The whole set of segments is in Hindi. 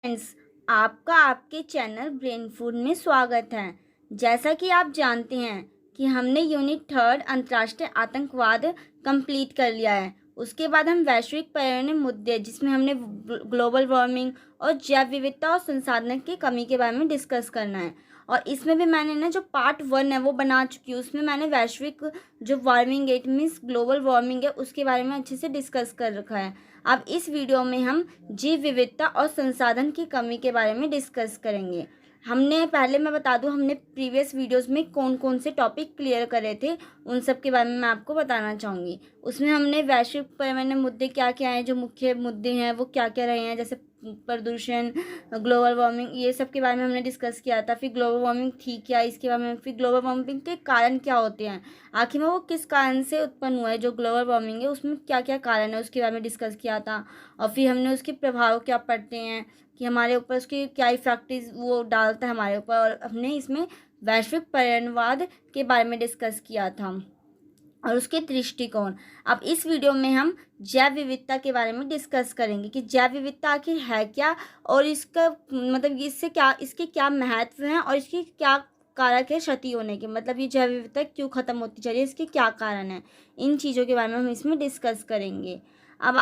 फ्रेंड्स, आपका आपके चैनल ब्रेन फूड में स्वागत है। जैसा कि आप जानते हैं कि हमने यूनिट थर्ड अंतर्राष्ट्रीय आतंकवाद कंप्लीट कर लिया है। उसके बाद हम वैश्विक पर्यावरणीय मुद्दे जिसमें हमने ग्लोबल वार्मिंग और जैव विविधता और संसाधन की कमी के बारे में डिस्कस करना है। और इसमें भी मैंने ना जो पार्ट 1 है वो बना चुकी हूँ। उसमें मैंने वैश्विक जो warming it means global warming है उसके बारे में अच्छे से डिस्कस कर रखा है। अब इस वीडियो में हम जीव विविधता और संसाधन की कमी के बारे में डिस्कस करेंगे। मैं बता दूं, हमने प्रीवियस वीडियोस में कौन कौन से टॉपिक क्लियर करे थे, उन सब के बारे में मैं आपको बताना चाहूँगी। उसमें हमने वैश्विक पर्यावरणीय मुद्दे क्या क्या हैं, जो मुख्य मुद्दे हैं वो क्या क्या रहे हैं, जैसे प्रदूषण, ग्लोबल वार्मिंग, ये सब के बारे में हमने डिस्कस किया था। फिर ग्लोबल वार्मिंग थी क्या, इसके बारे में, फिर ग्लोबल वार्मिंग के कारण क्या होते हैं, आखिर में वो किस कारण से उत्पन्न हुआ है। जो ग्लोबल वार्मिंग है उसमें क्या क्या कारण है उसके बारे में डिस्कस किया था। और फिर हमने उसके प्रभाव क्या पड़ते हैं कि हमारे ऊपर उसके क्या इफेक्ट वो डालता है हमारे ऊपर, और हमने इसमें वैश्विक पर्यावरणवाद के बारे में डिस्कस किया था और उसके दृष्टिकोण। अब इस वीडियो में हम जैव विविधता के बारे में डिस्कस करेंगे कि जैव विविधता आखिर है क्या, और इसका मतलब इसके क्या महत्व हैं, और इसकी क्या कारक है क्षति होने के, मतलब ये जैव विविधता क्यों खत्म होती जा रही है, इसके क्या कारण है। इन चीज़ों के बारे में हम इसमें डिस्कस करेंगे। अब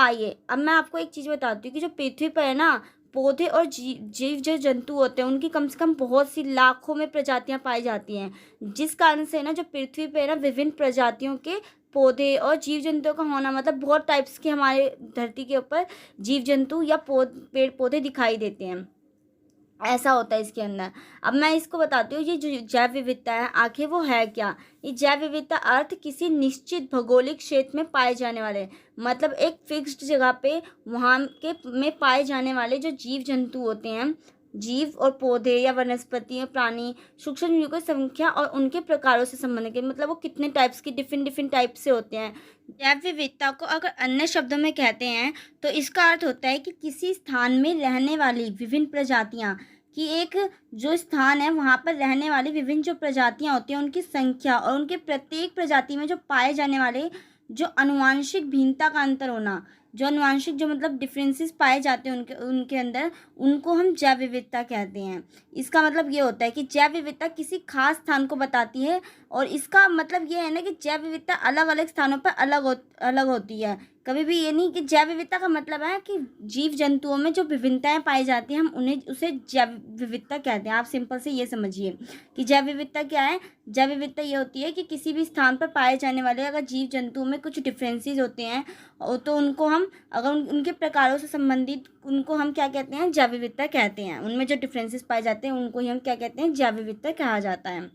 मैं आपको एक चीज़ बताती हूँ कि जो पृथ्वी पर है ना, पौधे और जीव जो जंतु होते हैं उनकी कम से कम बहुत सी लाखों में प्रजातियां पाई जाती हैं। जिस कारण से ना जो पृथ्वी पे ना विभिन्न प्रजातियों के पौधे और जीव जंतुओं का होना, मतलब बहुत टाइप्स के हमारे धरती के ऊपर जीव जंतु या पेड़ पौधे दिखाई देते हैं। ऐसा होता है इसके अंदर। अब मैं इसको बताती हूँ, ये जो जैव विविधता है आखिर वो है क्या। ये जैव विविधता अर्थ किसी निश्चित भौगोलिक क्षेत्र में पाए जाने वाले, मतलब एक फिक्स्ड जगह पे वहाँ के में पाए जाने वाले जो जीव जंतु होते हैं, जीव और पौधे या वनस्पति या प्राणी, सूक्ष्म जीवों की संख्या और उनके प्रकारों से संबंधित, मतलब वो कितने टाइप्स की डिफरेंट डिफरेंट टाइप से होते हैं। जैव विविधता को अगर अन्य शब्दों में कहते हैं तो इसका अर्थ होता है कि किसी स्थान में रहने वाली विभिन्न प्रजातियां, कि एक जो स्थान है वहाँ पर रहने वाली विभिन्न जो प्रजातियां होती हैं उनकी संख्या और उनके प्रत्येक प्रजाति में जो पाए जाने वाले जो अनुवांशिक भिन्नता का अंतर होना, जो अनुवांशिक जो मतलब डिफरेंसेस पाए जाते हैं उनके उनके अंदर, उनको हम जैव विविधता कहते हैं। इसका मतलब ये होता है कि जैव विविधता किसी खास स्थान को बताती है, और इसका मतलब ये है ना कि जैव विविधता अलग अलग स्थानों पर अलग होती है। कभी भी ये नहीं कि जैव विविधता का मतलब है कि जीव जंतुओं में जो विभिन्नताएं पाई जाती हैं हम उन्हें उसे जैव विविधता कहते हैं। आप सिंपल से ये समझिए कि जैव विविधता क्या है। जैव विविधता ये होती है कि किसी भी स्थान पर पाए जाने वाले अगर जीव जंतुओं में कुछ डिफरेंसेस होते हैं तो उनको हम अगर उनके प्रकारों से संबंधित उनको हम क्या कहते हैं, जैव विविधता कहते हैं। उनमें जो डिफरेंसेस पाए जाते हैं उनको ही हम क्या कहते हैं, जैव विविधता कहा जाता है।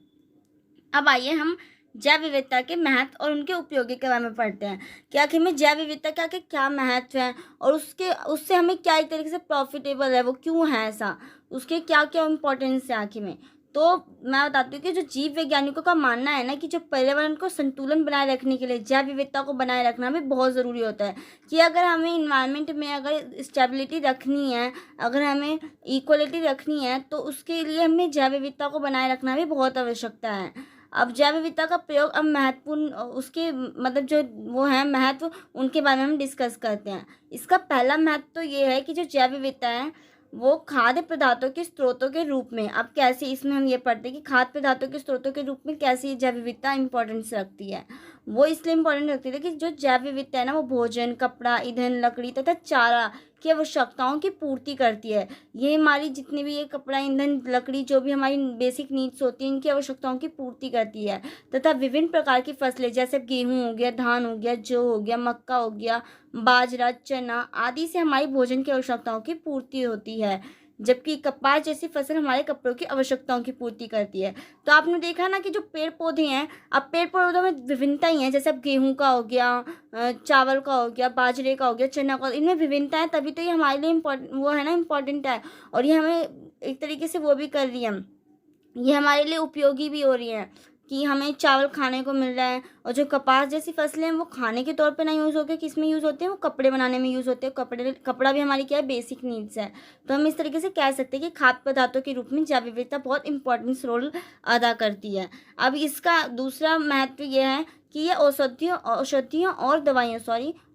अब आइए हम जैव विविधता के महत्व और उनके उपयोगी के बारे में पढ़ते हैं कि आखिर में जैव विविधता के आखिर क्या महत्व है, और उससे हमें क्या एक तरीके से प्रॉफिटेबल है, वो क्यों है ऐसा, उसके क्या क्या इम्पोर्टेंस है आखिर में। तो मैं बताती हूँ कि जो जीव वैज्ञानिकों का मानना है ना कि जो पर्यावरण को संतुलन बनाए रखने के लिए जैव विविधता को बनाए रखना भी बहुत ज़रूरी होता है। कि अगर हमें इन्वायरमेंट में अगर स्टेबिलिटी रखनी है, अगर हमें इक्वलिटी रखनी है, तो उसके लिए हमें जैव विविधता को बनाए रखना भी बहुत आवश्यकता है। अब जैव विविधता का प्रयोग, अब महत्वपूर्ण उसके मतलब जो वो है महत्व, उनके बारे में हम डिस्कस करते हैं। इसका पहला महत्व तो ये है कि जो जैव विविधता है वो खाद्य पदार्थों के स्रोतों के रूप में, अब कैसे इसमें हम ये पढ़ते हैं कि खाद्य पदार्थों के स्रोतों के रूप में कैसे जैव विविधता इंपॉर्टेंस रखती है। वो इसलिए इंपॉर्टेंट रखती है कि जो जैव विविधता है ना वो भोजन, कपड़ा, ईंधन, लकड़ी तथा चारा की आवश्यकताओं की पूर्ति करती है। ये हमारी जितनी भी ये कपड़ा, ईंधन, लकड़ी, जो भी हमारी बेसिक नीड्स होती हैं इनकी आवश्यकताओं की पूर्ति करती है। तथा विभिन्न प्रकार की फसलें जैसे गेहूँ हो गया, धान हो गया, जौ हो गया, मक्का हो गया, बाजरा, चना आदि से हमारी भोजन की आवश्यकताओं की पूर्ति होती है, जबकि कपास जैसी फसल हमारे कपड़ों की आवश्यकताओं की पूर्ति करती है। तो आपने देखा ना कि जो पेड़ पौधे हैं, अब पेड़ पौधों में विभिन्नता ही है, जैसे अब गेहूं का हो गया, चावल का हो गया, बाजरे का हो गया, चना का, इनमें विभिन्नता है, तभी तो ये हमारे लिए वो है ना इम्पोर्टेंट है। और ये हमें एक तरीके से वो भी कर रही है, ये हमारे लिए उपयोगी भी हो रही है कि हमें चावल खाने को मिल रहा है। और जो कपास जैसी फसलें हैं वो खाने के तौर पे ना यूज़ होकर किस में यूज़ होते हैं, वो कपड़े बनाने में यूज़ होते हैं। कपड़ा भी हमारी क्या है, बेसिक नीड्स है। तो हम इस तरीके से कह सकते हैं कि खाद्य पदार्थों के रूप में जैव विविधता बहुत इंपॉर्टेंस रोल अदा करती है। अब इसका दूसरा महत्व यह है कि ये औषधियों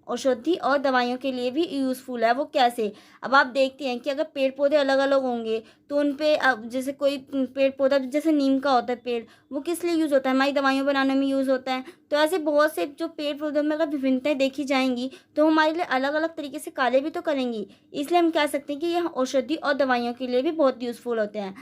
औषधि और दवाइयों के लिए भी यूज़फुल है। वो कैसे? अब आप देखते हैं कि अगर पेड़ पौधे अलग अलग होंगे तो उन पे अब जैसे कोई पेड़ पौधा जैसे नीम का होता है पेड़, वो किस लिए यूज़ होता है? हमारी दवाइयाँ बनाने में यूज़ होता है। तो ऐसे बहुत से जो पेड़ पौधों में अगर विभिन्नताएँ देखी जाएंगी तो हमारे लिए अलग अलग तरीके से कार्य भी तो करेंगी। इसलिए हम कह सकते हैं कि यह औषधि और दवाइयों के लिए भी बहुत यूज़फुल होते हैं।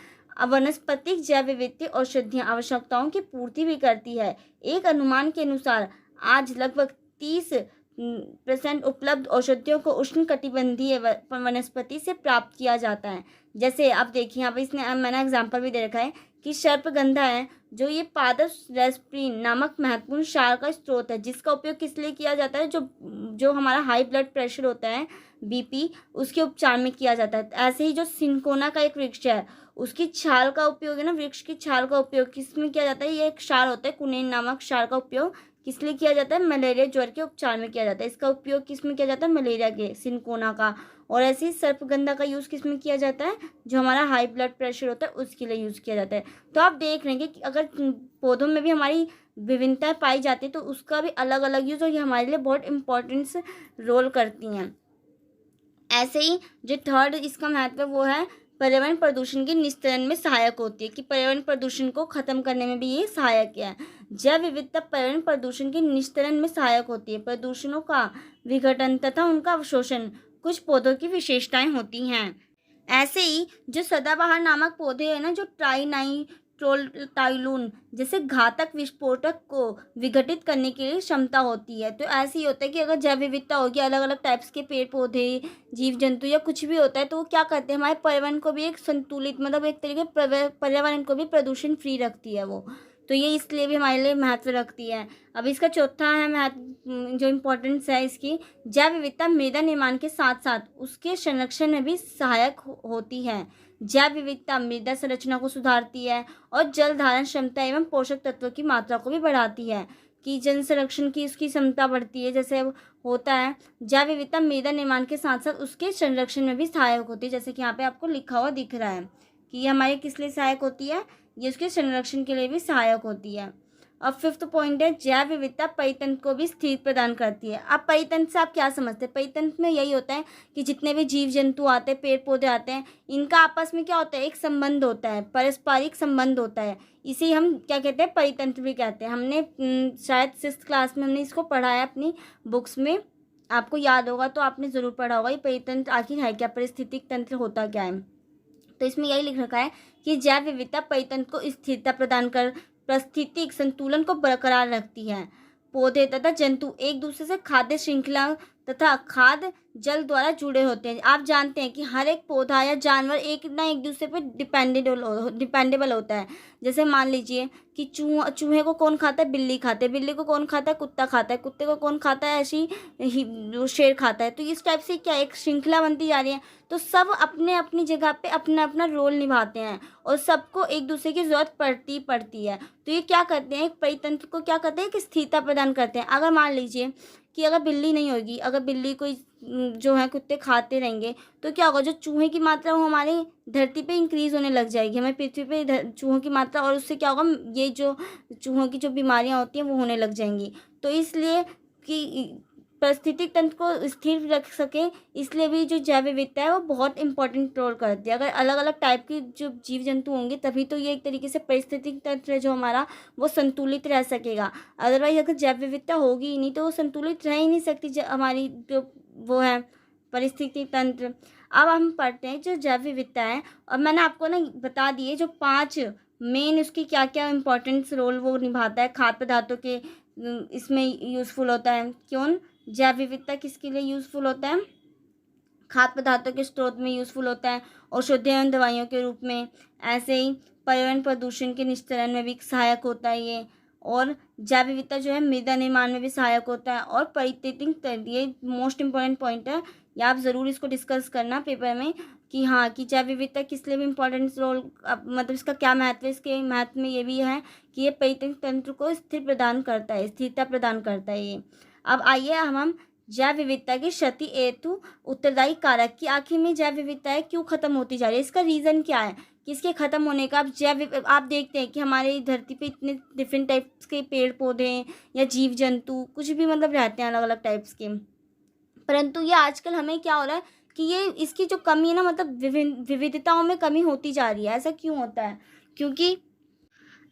वनस्पतिक जैव विविधता औषधियाँ आवश्यकताओं की पूर्ति भी करती है। एक अनुमान के अनुसार आज लगभग 30% उपलब्ध औषधियों को उष्णकटिबंधीय वनस्पति से प्राप्त किया जाता है। जैसे आप देखिए यहाँ पे इसने मैंने एग्जांपल भी दे रखा है कि सर्पगंधा है, जो ये पादप रेस्पिन नामक महत्वपूर्ण क्षार का स्रोत है, जिसका उपयोग किस लिए किया जाता है? जो जो हमारा हाई ब्लड प्रेशर होता है, बीपी, उसके उपचार में किया जाता है। ऐसे ही जो सिनकोना का एक वृक्ष है, उसकी छाल का उपयोग है ना, वृक्ष की छाल का उपयोग किस में किया जाता है? ये एक क्षार होता है कुनेन नामक क्षार का उपयोग किस लिए किया जाता है? मलेरिया ज्वर के उपचार में किया जाता है। इसका उपयोग किस में किया जाता है? मलेरिया के, सिनकोना का। और ऐसे ही सर्पगंधा का यूज़ किस में किया जाता है? जो हमारा हाई ब्लड प्रेशर होता है उसके लिए यूज़ किया जाता है। तो आप देख रहे हैं कि अगर पौधों में भी हमारी विभिन्नताएं पाई जाती है तो उसका भी अलग अलग यूज़ और ये हमारे लिए बहुत इंपॉर्टेंस रोल करती हैं। ऐसे ही जो थर्ड इसका महत्व है वो है पर्यावरण प्रदूषण के निस्तारण में सहायक होती है, कि पर्यावरण प्रदूषण को खत्म करने में भी ये सहायक है। जैव विविधता पर्यावरण प्रदूषण के निस्तारण में सहायक होती है। प्रदूषणों का विघटन तथा उनका अवशोषण कुछ पौधों की विशेषताएं होती हैं। ऐसे ही जो सदाबहार नामक पौधे हैं ना, जो ट्राइनाइट्रोटाइलून जैसे घातक विस्फोटक को विघटित करने के लिए क्षमता होती है। तो ऐसे ही होता है कि अगर जैव विविधता होगी, अलग अलग टाइप्स के पेड़ पौधे, जीव जंतु या कुछ भी होता है, तो वो क्या करते हैं? हमारे पर्यावरण को भी एक संतुलित, मतलब एक तरीके पर्यावरण को भी प्रदूषण फ्री रखती है वो। तो ये इसलिए भी हमारे लिए महत्व रखती है। अब इसका चौथा है महत्व, जो इम्पोर्टेंस है इसकी, जैव विविधता मृदा निर्माण के साथ साथ उसके संरक्षण में भी सहायक होती है। जैव विविधता मृदा संरचना को सुधारती है और जल धारण क्षमता एवं पोषक तत्वों की मात्रा को भी बढ़ाती है, कि जल संरक्षण की उसकी क्षमता बढ़ती है। जैसे अब होता है जैव विविधता मृदा निर्माण के साथ साथ उसके संरक्षण में भी सहायक होती है। जैसे कि यहाँ पे आपको लिखा हुआ दिख रहा है कि ये हमारे किस लिए सहायक होती है? ये उसके संरक्षण के लिए भी सहायक होती है। अब फिफ्थ पॉइंट है जैव विविधता परितंत्र को भी स्थिर प्रदान करती है। अब परितंत्र से आप क्या समझते हैं? परितंत्र में यही होता है कि जितने भी जीव जंतु आते हैं, पेड़ पौधे आते हैं, इनका आपस में क्या होता है? एक संबंध होता है, पारस्परिक संबंध होता है। इसे हम क्या कहते हैं? परितंत्र भी कहते हैं। हमने शायद 6th क्लास में हमने इसको पढ़ा है अपनी बुक्स में, आपको याद होगा तो आपने ज़रूर पढ़ा होगा। ये परितंत्र आखिर है क्या, पारिस्थितिक तंत्र होता क्या है? तो इसमें यही लिख रखा है कि जैव विविधता परितंत्र को स्थिरता प्रदान कर पारिस्थितिक संतुलन को बरकरार रखती है। पौधे तथा जंतु एक दूसरे से खाद्य श्रृंखला तथा खाद्य जल द्वारा जुड़े होते हैं। आप जानते हैं कि हर एक पौधा या जानवर एक ना एक दूसरे पर डिपेंडेबल होता है। जैसे मान लीजिए कि चूहे को कौन खाता है? बिल्ली खाते हैं। बिल्ली को कौन खाता है? कुत्ता खाता है। कुत्ते को कौन खाता है? ऐसी ही वो शेर खाता है। तो इस टाइप से क्या एक श्रृंखला बनती जा रही है। तो सब अपने अपनी जगह पे अपना अपना रोल निभाते हैं और सबको एक दूसरे की ज़रूरत पड़ती है। तो ये क्या करते हैं? एक परितंत्र को क्या करते हैं? कि स्थिरता प्रदान करते हैं। अगर मान लीजिए कि अगर बिल्ली नहीं होगी, अगर बिल्ली कोई जो है कुत्ते खाते रहेंगे, तो क्या होगा? जो चूहे की मात्रा वो हमारी धरती पे इंक्रीज़ होने लग जाएगी, हमारी पृथ्वी पे चूहों की मात्रा, और उससे क्या होगा? ये जो चूहों की जो बीमारियां होती हैं वो होने लग जाएंगी। तो इसलिए कि पारिस्थितिक तंत्र को स्थिर रख सके, इसलिए भी जो जैव विविधता है वो बहुत इंपॉर्टेंट रोल करती है। अगर अलग अलग टाइप की जो जीव जंतु होंगे तभी तो ये एक तरीके से पारिस्थितिक तंत्र है जो हमारा वो संतुलित रह सकेगा। अदरवाइज अगर जैव विविधता होगी ही नहीं तो वो संतुलित रह ही नहीं सकती हमारी जो वो है पारिस्थितिक तंत्र। अब हम पढ़ते हैं जो जैव विविधता है, और मैंने आपको ना बता दिए जो 5 मेन उसकी क्या क्या इंपॉर्टेंस रोल वो निभाता है। खाद्य पदार्थों के इसमें यूज़फुल होता है। क्यों? जैव विविधता किसके लिए यूज़फुल होता है? खाद्य पदार्थों के स्रोत में यूज़फुल होता है, औषधियों एवं दवाइयों के रूप में। ऐसे ही पर्यावरण प्रदूषण के निस्तारण में भी सहायक होता है ये। और जैव विविधता जो है मृदा निर्माण में भी सहायक होता है। और पारिस्थितिक तंत्र, ये मोस्ट इंपॉर्टेंट पॉइंट है, या आप ज़रूर इसको डिस्कस करना पेपर में कि हाँ कि जैव विविधता किस लिए भी इम्पोर्टेंस रोल, मतलब इसका क्या महत्व है। इसके महत्व में ये भी है कि ये पारिस्थितिक तंत्र को स्थिर प्रदान करता है, स्थिरता प्रदान करता है ये। अब आइए हम जैव विविधता की क्षति हेतु उत्तरदायी कारक की आखिर में जैव विविधताएं क्यों खत्म होती जा रही है, इसका रीज़न क्या है कि इसके ख़त्म होने का। आप देखते हैं कि हमारे धरती पे इतने डिफरेंट टाइप्स के पेड़ पौधे या जीव जंतु कुछ भी मतलब रहते हैं अलग अलग टाइप्स के। परंतु ये आजकल हमें क्या हो रहा है कि ये इसकी जो कमी है ना, मतलब विविधताओं में कमी होती जा रही है। ऐसा क्यों होता है? क्योंकि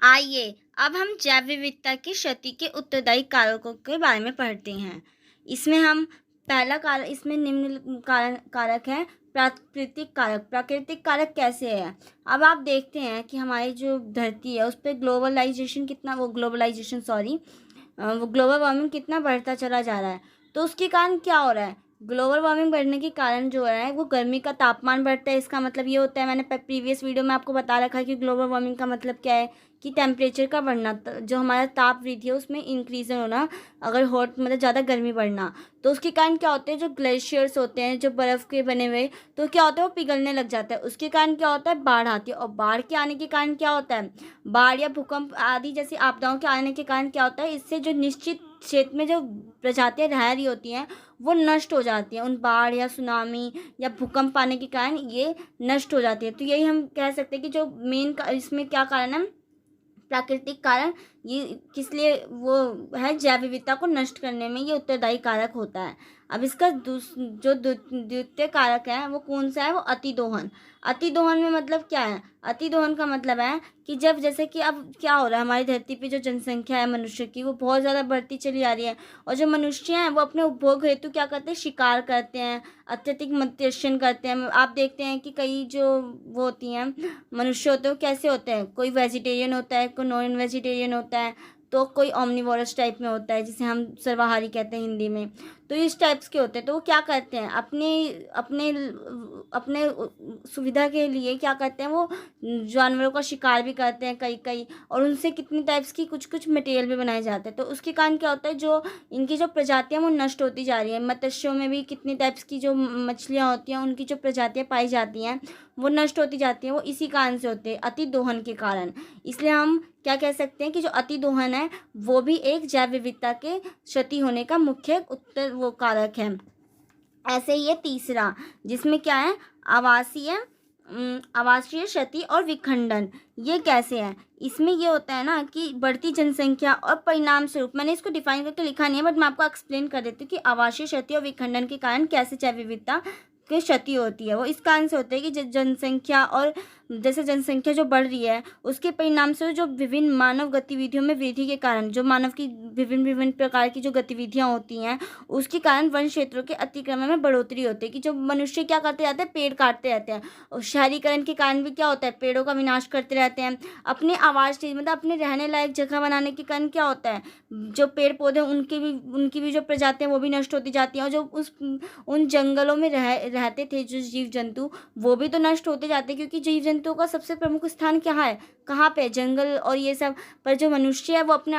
आइए अब हम जैव विविधता की क्षति के उत्तरदायी कारकों के बारे में पढ़ते हैं। इसमें हम पहला कारक, इसमें निम्न कारक है प्राकृतिक कारक। प्राकृतिक कारक कैसे है? अब आप देखते हैं कि हमारी जो धरती है उस पर वो ग्लोबल वार्मिंग कितना बढ़ता चला जा रहा है। तो उसके कारण क्या हो रहा है? ग्लोबल वार्मिंग बढ़ने के कारण जो है वो गर्मी का तापमान बढ़ता है। इसका मतलब ये होता है, मैंने प्रीवियस वीडियो में आपको बता रखा है कि ग्लोबल वार्मिंग का मतलब क्या है, कि टेम्परेचर का बढ़ना, जो हमारा ताप वृद्धि है उसमें इंक्रीज होना, अगर हॉट मतलब ज़्यादा गर्मी बढ़ना। तो उसके कारण क्या होते हैं, जो ग्लेशियर्स होते हैं जो बर्फ़ के बने हुए, तो क्या होता है वो पिघलने लग जाता है। उसके कारण क्या होता है, बाढ़ आती है। और बाढ़ के आने के कारण क्या होता है, बाढ़ या भूकंप आदि जैसी आपदाओं के आने के कारण क्या होता है, इससे जो निश्चित क्षेत्र में जो प्रजातियां रह रही होती हैं वो नष्ट हो जाती हैं। उन बाढ़ या सुनामी या भूकंप आने के कारण ये नष्ट हो जाती है। तो यही हम कह सकते हैं कि जो मेन इसमें क्या कारण है, प्राकृतिक कारण, ये किस लिए वो है, जैव विविधता को नष्ट करने में ये उत्तरदायी कारक होता है। अब इसका जो द्वितीय कारक है वो कौन सा है, वो अतिदोहन। अतिदोहन में मतलब क्या है? अतिदोहन का मतलब है कि जब, जैसे कि अब क्या हो रहा है, हमारी धरती पे जो जनसंख्या है मनुष्य की वो बहुत ज़्यादा बढ़ती चली आ रही है। और जो मनुष्य हैं वो अपने उपभोग हेतु क्या करते हैं, शिकार करते हैं, अत्यधिक मत्स्यन करते हैं। आप देखते हैं कि कई जो वो होती हैं मनुष्य होते हैं वो कैसे होते हैं, कोई वेजिटेरियन होता है, कोई नॉन वेजिटेरियन होता है, तो कोई ओमनिवोरस टाइप में होता है जिसे हम सर्वाहारी कहते हैं हिंदी में। तो इस टाइप्स के होते हैं। तो वो क्या करते हैं, अपने अपने अपने सुविधा के लिए क्या करते हैं, वो जानवरों का शिकार भी करते हैं कई कई, और उनसे कितनी टाइप्स की कुछ कुछ मटेरियल भी बनाए जाते हैं। तो उसके कारण क्या होता है, जो इनकी जो प्रजातियाँ वो नष्ट होती जा रही है। मत्स्यों में भी कितनी टाइप्स की जो मछलियाँ होती हैं उनकी जो प्रजातियाँ पाई जाती हैं वो नष्ट होती जाती हैं। वो इसी कारण से होते हैं, अतिदोहन के कारण। इसलिए हम क्या कह सकते हैं कि जो अतिदोहन है वो भी एक जैव विविधता के क्षति होने का मुख्य उत्तर वो कारक है। ऐसे ही ये तीसरा, जिसमें क्या है, आवासीय क्षति और विखंडन। ये कैसे है? इसमें ये होता है ना कि बढ़ती जनसंख्या और परिणाम स्वरूप, मैंने इसको डिफाइन करके लिखा नहीं है बट मैं आपको एक्सप्लेन कर देती हूँ कि आवासीय क्षति और विखंडन के कारण कैसे जैव विविधता की क्षति होती है। वो इस कारण से होता है कि जनसंख्या, और जैसे जनसंख्या जो बढ़ रही है उसके परिणाम से जो विभिन्न मानव गतिविधियों में वृद्धि के कारण, जो मानव की विभिन्न प्रकार की जो गतिविधियां होती हैं उसके कारण वन क्षेत्रों के अतिक्रमण में बढ़ोतरी होती है। कि जो मनुष्य क्या करते रहते हैं, पेड़ काटते रहते हैं। और शहरीकरण के कारण भी क्या होता है, पेड़ों का विनाश करते रहते हैं। अपने आवास मतलब अपने रहने लायक जगह बनाने के कारण क्या होता है, जो पेड़ पौधे उनकी भी जो प्रजातियां वो भी नष्ट होती जाती हैं। और जो उन जंगलों में रहते थे जो जीव जंतु, वो भी तो नष्ट होते जाते हैं। क्योंकि जीव जंतुओं का सबसे प्रमुख स्थान क्या है, कहाँ पे, जंगल और ये सब। पर जो मनुष्य है वो अपने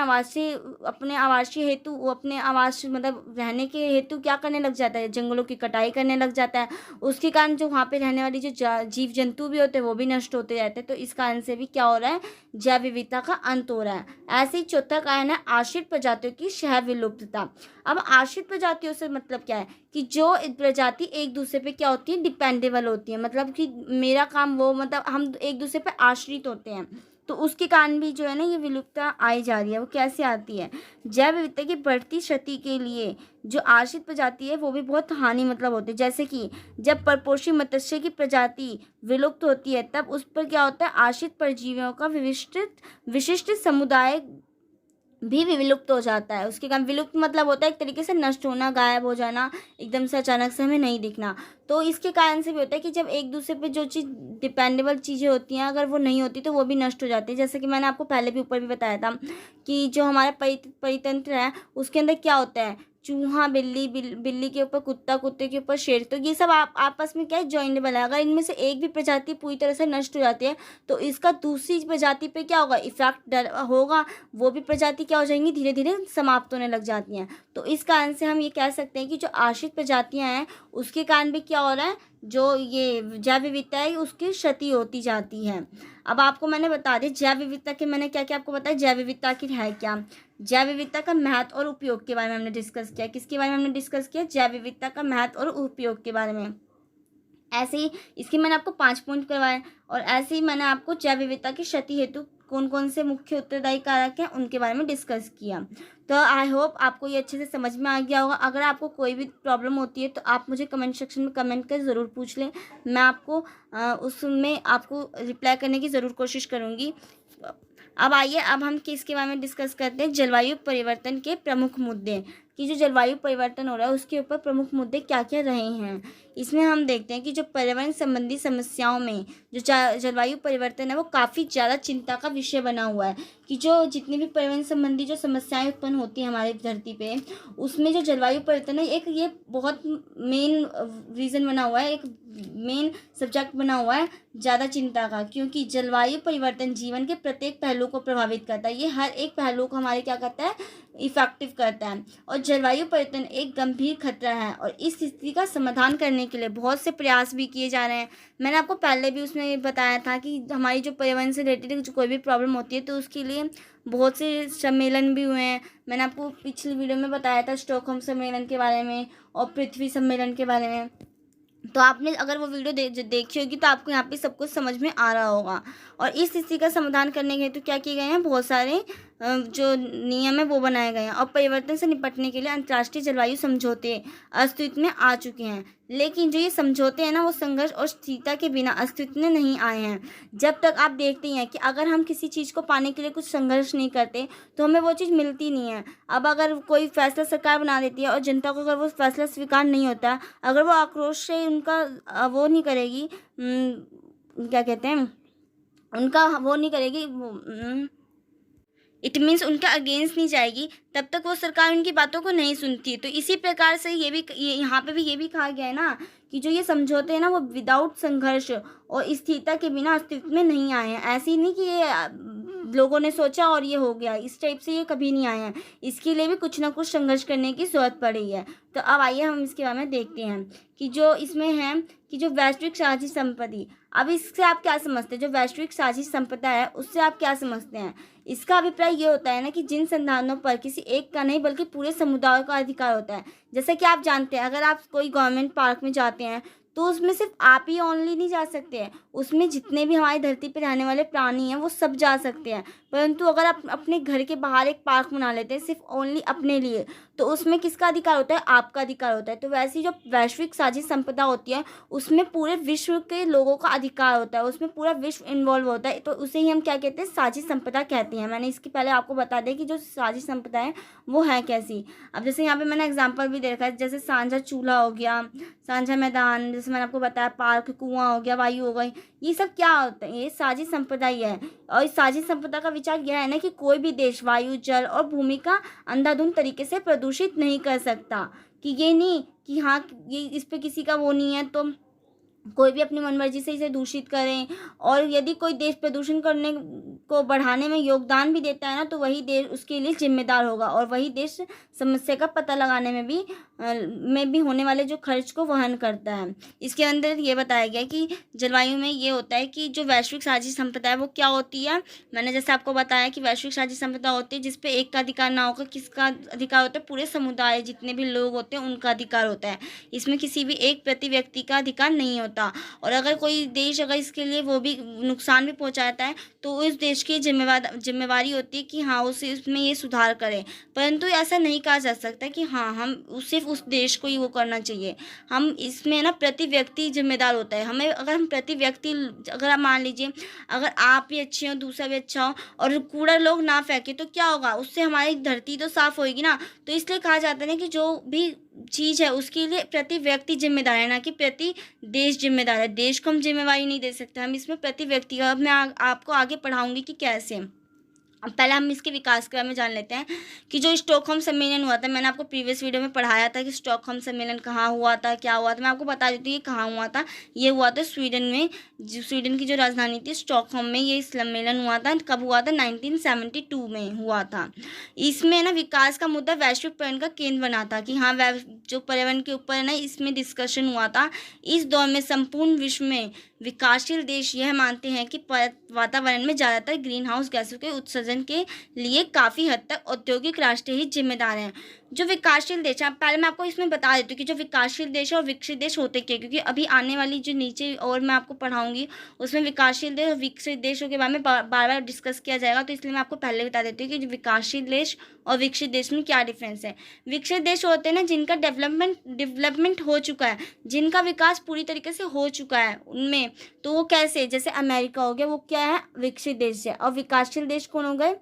आवासीय हेतु, वो अपने आवास मतलब रहने के हेतु क्या करने लग जाता है, जंगलों की कटाई करने लग जाता है। उसके कारण जो वहाँ पे रहने वाली जो जीव जंतु भी होते हैं वो भी नष्ट होते जाते हैं। तो इस कारण से भी क्या हो रहा है, जैव विविधता का अंत हो रहा है। ऐसे ही चौथा कारण है आश्रित प्रजातियों की सह विलुप्तता। अब आश्रित प्रजातियों से मतलब क्या है, कि जो प्रजाति एक दूसरे पे क्या होती है, डिपेंडेबल होती है। मतलब कि मेरा काम वो, मतलब हम एक दूसरे पे आश्रित होते हैं। तो उसके कारण भी जो है ना ये विलुप्तता आई जा रही है। वो कैसे आती है, जैव विविधता की बढ़ती क्षति के लिए जो आश्रित प्रजाति है वो भी बहुत हानि मतलब होती है। जैसे कि जब परपोषी मत्स्य की प्रजाति विलुप्त होती है तब उस पर क्या होता है, आश्रित परजीवियों का विशिष्ट समुदाय भी विलुप्त हो जाता है। उसके कारण विलुप्त मतलब होता है एक तरीके से नष्ट होना, गायब हो जाना, एकदम से अचानक से हमें नहीं दिखना। तो इसके कारण से भी होता है कि जब एक दूसरे पे जो चीज़ डिपेंडेबल चीज़ें होती हैं अगर वो नहीं होती तो वो भी नष्ट हो जाती है। जैसे कि मैंने आपको पहले भी ऊपर भी बताया था कि जो हमारा परितंत्र है उसके अंदर क्या होता है, चूहा बिल्ली के ऊपर कुत्ता, कुत्ते के ऊपर शेर। तो ये सब आपस में क्या है, जॉइनेबल है। अगर इनमें से एक भी प्रजाति पूरी तरह से नष्ट हो जाती है तो इसका दूसरी प्रजाति पे क्या होगा, इफेक्ट होगा। वो भी प्रजाति क्या हो जाएंगी, धीरे धीरे समाप्त होने लग जाती हैं। तो इस कारण से हम ये कह सकते हैं कि जो आश्रित प्रजातियां हैं उसके कारण भी क्या हो रहा है, जो ये जैव विविधता है उसकी क्षति होती जाती है। अब आपको मैंने बता दी जैव विविधता के, मैंने क्या क्या आपको बताया, जैव विविधता आखिर है क्या। जैव विविधता का महत्व और उपयोग के बारे में हमने डिस्कस किया। किसके बारे में हमने डिस्कस किया, जैव विविधता का महत्व और उपयोग के बारे में। ऐसे ही इसके मैंने आपको 5 पॉइंट करवाए और ऐसे ही मैंने आपको जैव विविधता की क्षति हेतु कौन कौन से मुख्य उत्तरदायी कारक हैं उनके बारे में डिस्कस किया। तो आई होप आपको ये अच्छे से समझ में आ गया होगा। अगर आपको कोई भी प्रॉब्लम होती है तो आप मुझे कमेंट सेक्शन में कमेंट कर ज़रूर पूछ लें, मैं आपको उसमें आपको रिप्लाई करने की ज़रूर कोशिश करूँगी। अब आइए, अब हम किसके बारे में डिस्कस करते हैं, जलवायु परिवर्तन के प्रमुख मुद्दे, कि जो जलवायु परिवर्तन हो रहा है उसके ऊपर प्रमुख मुद्दे क्या क्या रहे हैं। इसमें हम देखते हैं कि जो पर्यावरण संबंधी समस्याओं में जो जलवायु परिवर्तन है वो काफ़ी ज़्यादा चिंता का विषय बना हुआ है, कि जो जितनी भी पर्यावरण संबंधी जो समस्याएं उत्पन्न होती हैं हमारी धरती पे, उसमें जो जलवायु परिवर्तन है एक ये बहुत मेन रीज़न बना हुआ है, एक मेन सब्जेक्ट बना हुआ है ज़्यादा चिंता का, क्योंकि जलवायु परिवर्तन जीवन के प्रत्येक पहलू को प्रभावित करता है। ये हर एक पहलू को हमारे क्या करता है, इफेक्टिव करता है। और जलवायु परिवर्तन एक गंभीर खतरा है और इस स्थिति का समाधान करने के लिए बहुत से प्रयास भी किए जा रहे हैं। मैंने आपको पहले भी उसमें बताया था कि हमारी जो पर्यावरण से रिलेटेड जो कोई भी प्रॉब्लम होती है तो उसके लिए बहुत से सम्मेलन भी हुए हैं। मैंने आपको पिछली वीडियो में बताया था स्टॉकहोम सम्मेलन के बारे में और पृथ्वी सम्मेलन के बारे में। तो आपने अगर वो वीडियो देखी होगी तो आपको यहाँ पे सब कुछ समझ में आ रहा होगा। और इस स्थिति का समाधान करने के हेतु क्या किए गए हैं, बहुत सारे जो नियम है वो बनाए गए हैं और परिवर्तन से निपटने के लिए अंतर्राष्ट्रीय जलवायु समझौते अस्तित्व में आ चुके हैं। लेकिन जो ये समझौते हैं ना वो संघर्ष और स्थिरता के बिना अस्तित्व में नहीं आए हैं। जब तक आप देखते हैं कि अगर हम किसी चीज़ को पाने के लिए कुछ संघर्ष नहीं करते तो हमें वो चीज़ मिलती नहीं है। अब अगर कोई फैसला सरकार बना देती है और जनता को अगर वो फैसला स्वीकार नहीं होता, अगर वो आक्रोश से उनका वो नहीं करेगी, क्या कहते हैं, उनका वो नहीं करेगी, इट मीन्स उनका अगेंस्ट नहीं जाएगी, तब तक वो सरकार उनकी बातों को नहीं सुनती। तो इसी प्रकार से ये यहाँ पे भी ये भी कहा गया है ना कि जो ये समझौते हैं ना वो विदाउट संघर्ष और स्थिरता के बिना अस्तित्व में नहीं आए हैं। ऐसे ही नहीं कि ये लोगों ने सोचा और ये हो गया, इस टाइप से ये कभी नहीं आए हैं। इसके लिए भी कुछ ना कुछ संघर्ष करने की ज़रूरत पड़ी है। तो अब आइए हम इसके बारे में देखते हैं कि जो इसमें है कि जो वैश्विक साझी संपत्ति, अब इससे आप क्या समझते हैं, जो वैश्विक साझी संपदा है उससे आप क्या समझते हैं। इसका अभिप्राय ये होता है ना कि जिन संसाधनों पर किसी एक का नहीं बल्कि पूरे समुदाय का अधिकार होता है। जैसे कि आप जानते हैं अगर आप कोई गवर्नमेंट पार्क में जाते हैं तो उसमें सिर्फ आप ही ओनली नहीं जा सकते हैं, उसमें जितने भी हमारी धरती पर रहने वाले प्राणी हैं वो सब जा सकते हैं। परंतु अगर आप अपने घर के बाहर एक पार्क बना लेते हैं सिर्फ ओनली अपने लिए, तो उसमें किसका अधिकार होता है, आपका अधिकार होता है। तो वैसी जो वैश्विक साझी संपदा होती है उसमें पूरे विश्व के लोगों का अधिकार होता है, उसमें पूरा विश्व इन्वॉल्व होता है। तो उसे ही हम क्या कहते हैं, साझी संपदा कहते हैं। मैंने इसके पहले आपको बता दें कि जो साझी संपदा है वो है कैसी। अब जैसे यहाँ पे मैंने एग्जांपल भी देखा है, जैसे साझा चूल्हा हो गया, साझा मैदान, जैसे मैंने आपको बताया पार्क, कुआं हो गया, वायु हो गई, ये सब क्या होता है, ये साझी संपदा ही है। और इस साझी संपदा का विचार यह है ना कि कोई भी देश वायु, जल और भूमि का अंधाधुंध तरीके से प्रदूषित नहीं कर सकता, कि ये नहीं कि हाँ ये इस पे किसी का वो नहीं है तो कोई भी अपनी मनमर्जी से इसे दूषित करें। और यदि कोई देश प्रदूषण करने को बढ़ाने में योगदान भी देता है ना तो वही देश उसके लिए जिम्मेदार होगा और वही देश समस्या का पता लगाने में भी होने वाले जो खर्च को वहन करता है। इसके अंदर ये बताया गया कि जलवायु में ये होता है कि जो वैश्विक साझी संपदा है वो क्या होती है। मैंने जैसे आपको बताया कि वैश्विक साझी संपदा होती है जिसपे एक का अधिकार ना होकर किसका अधिकार होता है, पूरे समुदाय जितने भी लोग होते हैं उनका अधिकार होता है। इसमें किसी भी एक प्रति व्यक्ति का अधिकार नहीं होता। और अगर कोई देश अगर इसके लिए वो भी नुकसान भी पहुंचाता है तो उस देश की जिम्मेवारी होती है कि हाँ उसे उसमें ये सुधार करे। परंतु ऐसा नहीं कहा जा सकता कि हाँ हम सिर्फ उस देश को ही वो करना चाहिए। हम इसमें ना प्रति व्यक्ति जिम्मेदार होता है। हमें अगर हम प्रति व्यक्ति, अगर आप मान लीजिए अगर आप भी अच्छे हो दूसरा भी अच्छा हो और कूड़ा लोग ना फेंके तो क्या होगा, उससे हमारी धरती तो साफ होगी ना। तो इसलिए कहा जाता है ना कि जो भी चीज़ है उसके लिए प्रति व्यक्ति जिम्मेदार है, ना कि प्रति देश जिम्मेदार है। देश को हम जिम्मेवारी नहीं दे सकते, हम इसमें प्रति व्यक्ति का। अब मैं आपको आगे पढ़ाऊंगी कि कैसे। अब पहले हम इसके विकास के बारे में जान लेते हैं कि जो स्टॉकहोम सम्मेलन हुआ था, मैंने आपको प्रीवियस वीडियो में पढ़ाया था कि स्टॉकहोम सम्मेलन कहाँ हुआ था, क्या हुआ था। मैं आपको बता देती हूँ ये कहाँ हुआ था। ये हुआ था स्वीडन में, स्वीडन की जो राजधानी थी स्टॉकहोम में ये सम्मेलन हुआ था। कब हुआ था, 1972 में हुआ था। इसमें ना विकास का मुद्दा वैश्विक पर्यावरण का केंद्र बना था कि हाँ जो पर्यावरण के ऊपर है ना इसमें डिस्कशन हुआ था। इस दौर में संपूर्ण विश्व में विकासशील देश यह मानते हैं कि वातावरण में ज़्यादातर ग्रीन हाउस गैसों के उत्सर्जन के लिए काफ़ी हद तक औद्योगिक राष्ट्र ही जिम्मेदार हैं। जो विकासशील देश हैं, पहले मैं आपको इसमें बता देती हूँ कि जो विकासशील देश और विकसित देश होते क्या, क्योंकि अभी आने वाली जो नीचे और मैं आपको पढ़ाऊंगी उसमें विकासशील देश और विकसित देशों के बारे में बार बार डिस्कस किया जाएगा। तो इसलिए मैं आपको पहले बता देती हूँ कि जो विकासशील देश और विकसित देश में क्या डिफरेंस है। विकसित देश होते हैं ना जिनका डेवलपमेंट हो चुका है, जिनका विकास पूरी तरीके से हो चुका है उनमें। तो वो कैसे, जैसे अमेरिका हो गया, वो क्या है, विकसित देश है। और विकासशील देश कौन हो गए,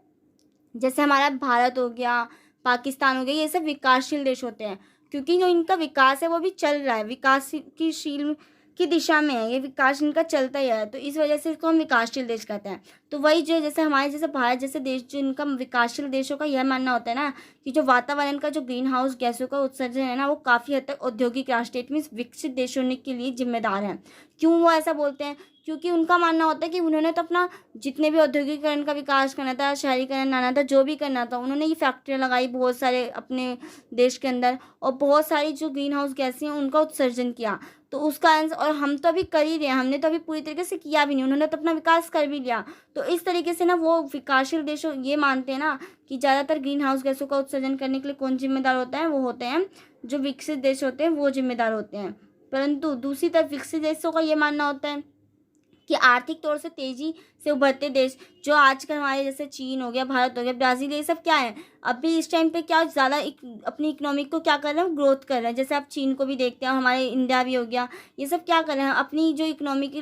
जैसे हमारा भारत हो गया, पाकिस्तान हो गया, ये सब विकासशील देश होते हैं, क्योंकि जो इनका विकास है वो भी चल रहा है, विकास की शील की दिशा में है, ये विकास इनका चलता ही है, तो इस वजह से इसको हम विकासशील देश कहते हैं। तो वही जो जैसे हमारे जैसे भारत जैसे देश, जो इनका विकासशील देशों का यह मानना होता है ना कि जो वातावरण का जो ग्रीन हाउस गैसों का उत्सर्जन है ना, वो काफ़ी हद तक औद्योगिक राष्ट्र, इट मीन्स विकसित देश होने के लिए जिम्मेदार हैं। क्यों वो ऐसा बोलते हैं, क्योंकि उनका मानना होता है कि उन्होंने तो अपना जितने भी औद्योगिकरण का विकास करना था, शहरीकरण लाना था, जो भी करना था, उन्होंने ये फैक्ट्रियाँ लगाई बहुत सारे अपने देश के अंदर, और बहुत सारी जो ग्रीन हाउस गैसें हैं उनका उत्सर्जन किया। तो उसका आंसर, और हम तो अभी कर ही रहे हैं, हमने तो अभी पूरी तरीके से किया भी नहीं, उन्होंने तो अपना विकास कर भी लिया। तो इस तरीके से ना वो विकासशील देश ये मानते हैं ना कि ज़्यादातर ग्रीन हाउस गैसों का उत्सर्जन करने के लिए कौन जिम्मेदार होता है, वो होते हैं जो विकसित देश होते हैं, वो जिम्मेदार होते हैं। परंतु दूसरी तरफ विकसित देशों का ये मानना होता है कि आर्थिक तौर से तेजी से उभरते देश, जो आजकल हमारे जैसे चीन हो गया, भारत हो गया, ब्राज़ील, ये सब क्या है, अभी इस टाइम पे क्या ज़्यादा अपनी इकोनॉमिक को क्या कर रहे हैं, ग्रोथ कर रहे हैं। जैसे आप चीन को भी देखते हैं, हमारे इंडिया भी हो गया, ये सब क्या कर रहे हैं, अपनी जो इकोनॉमिक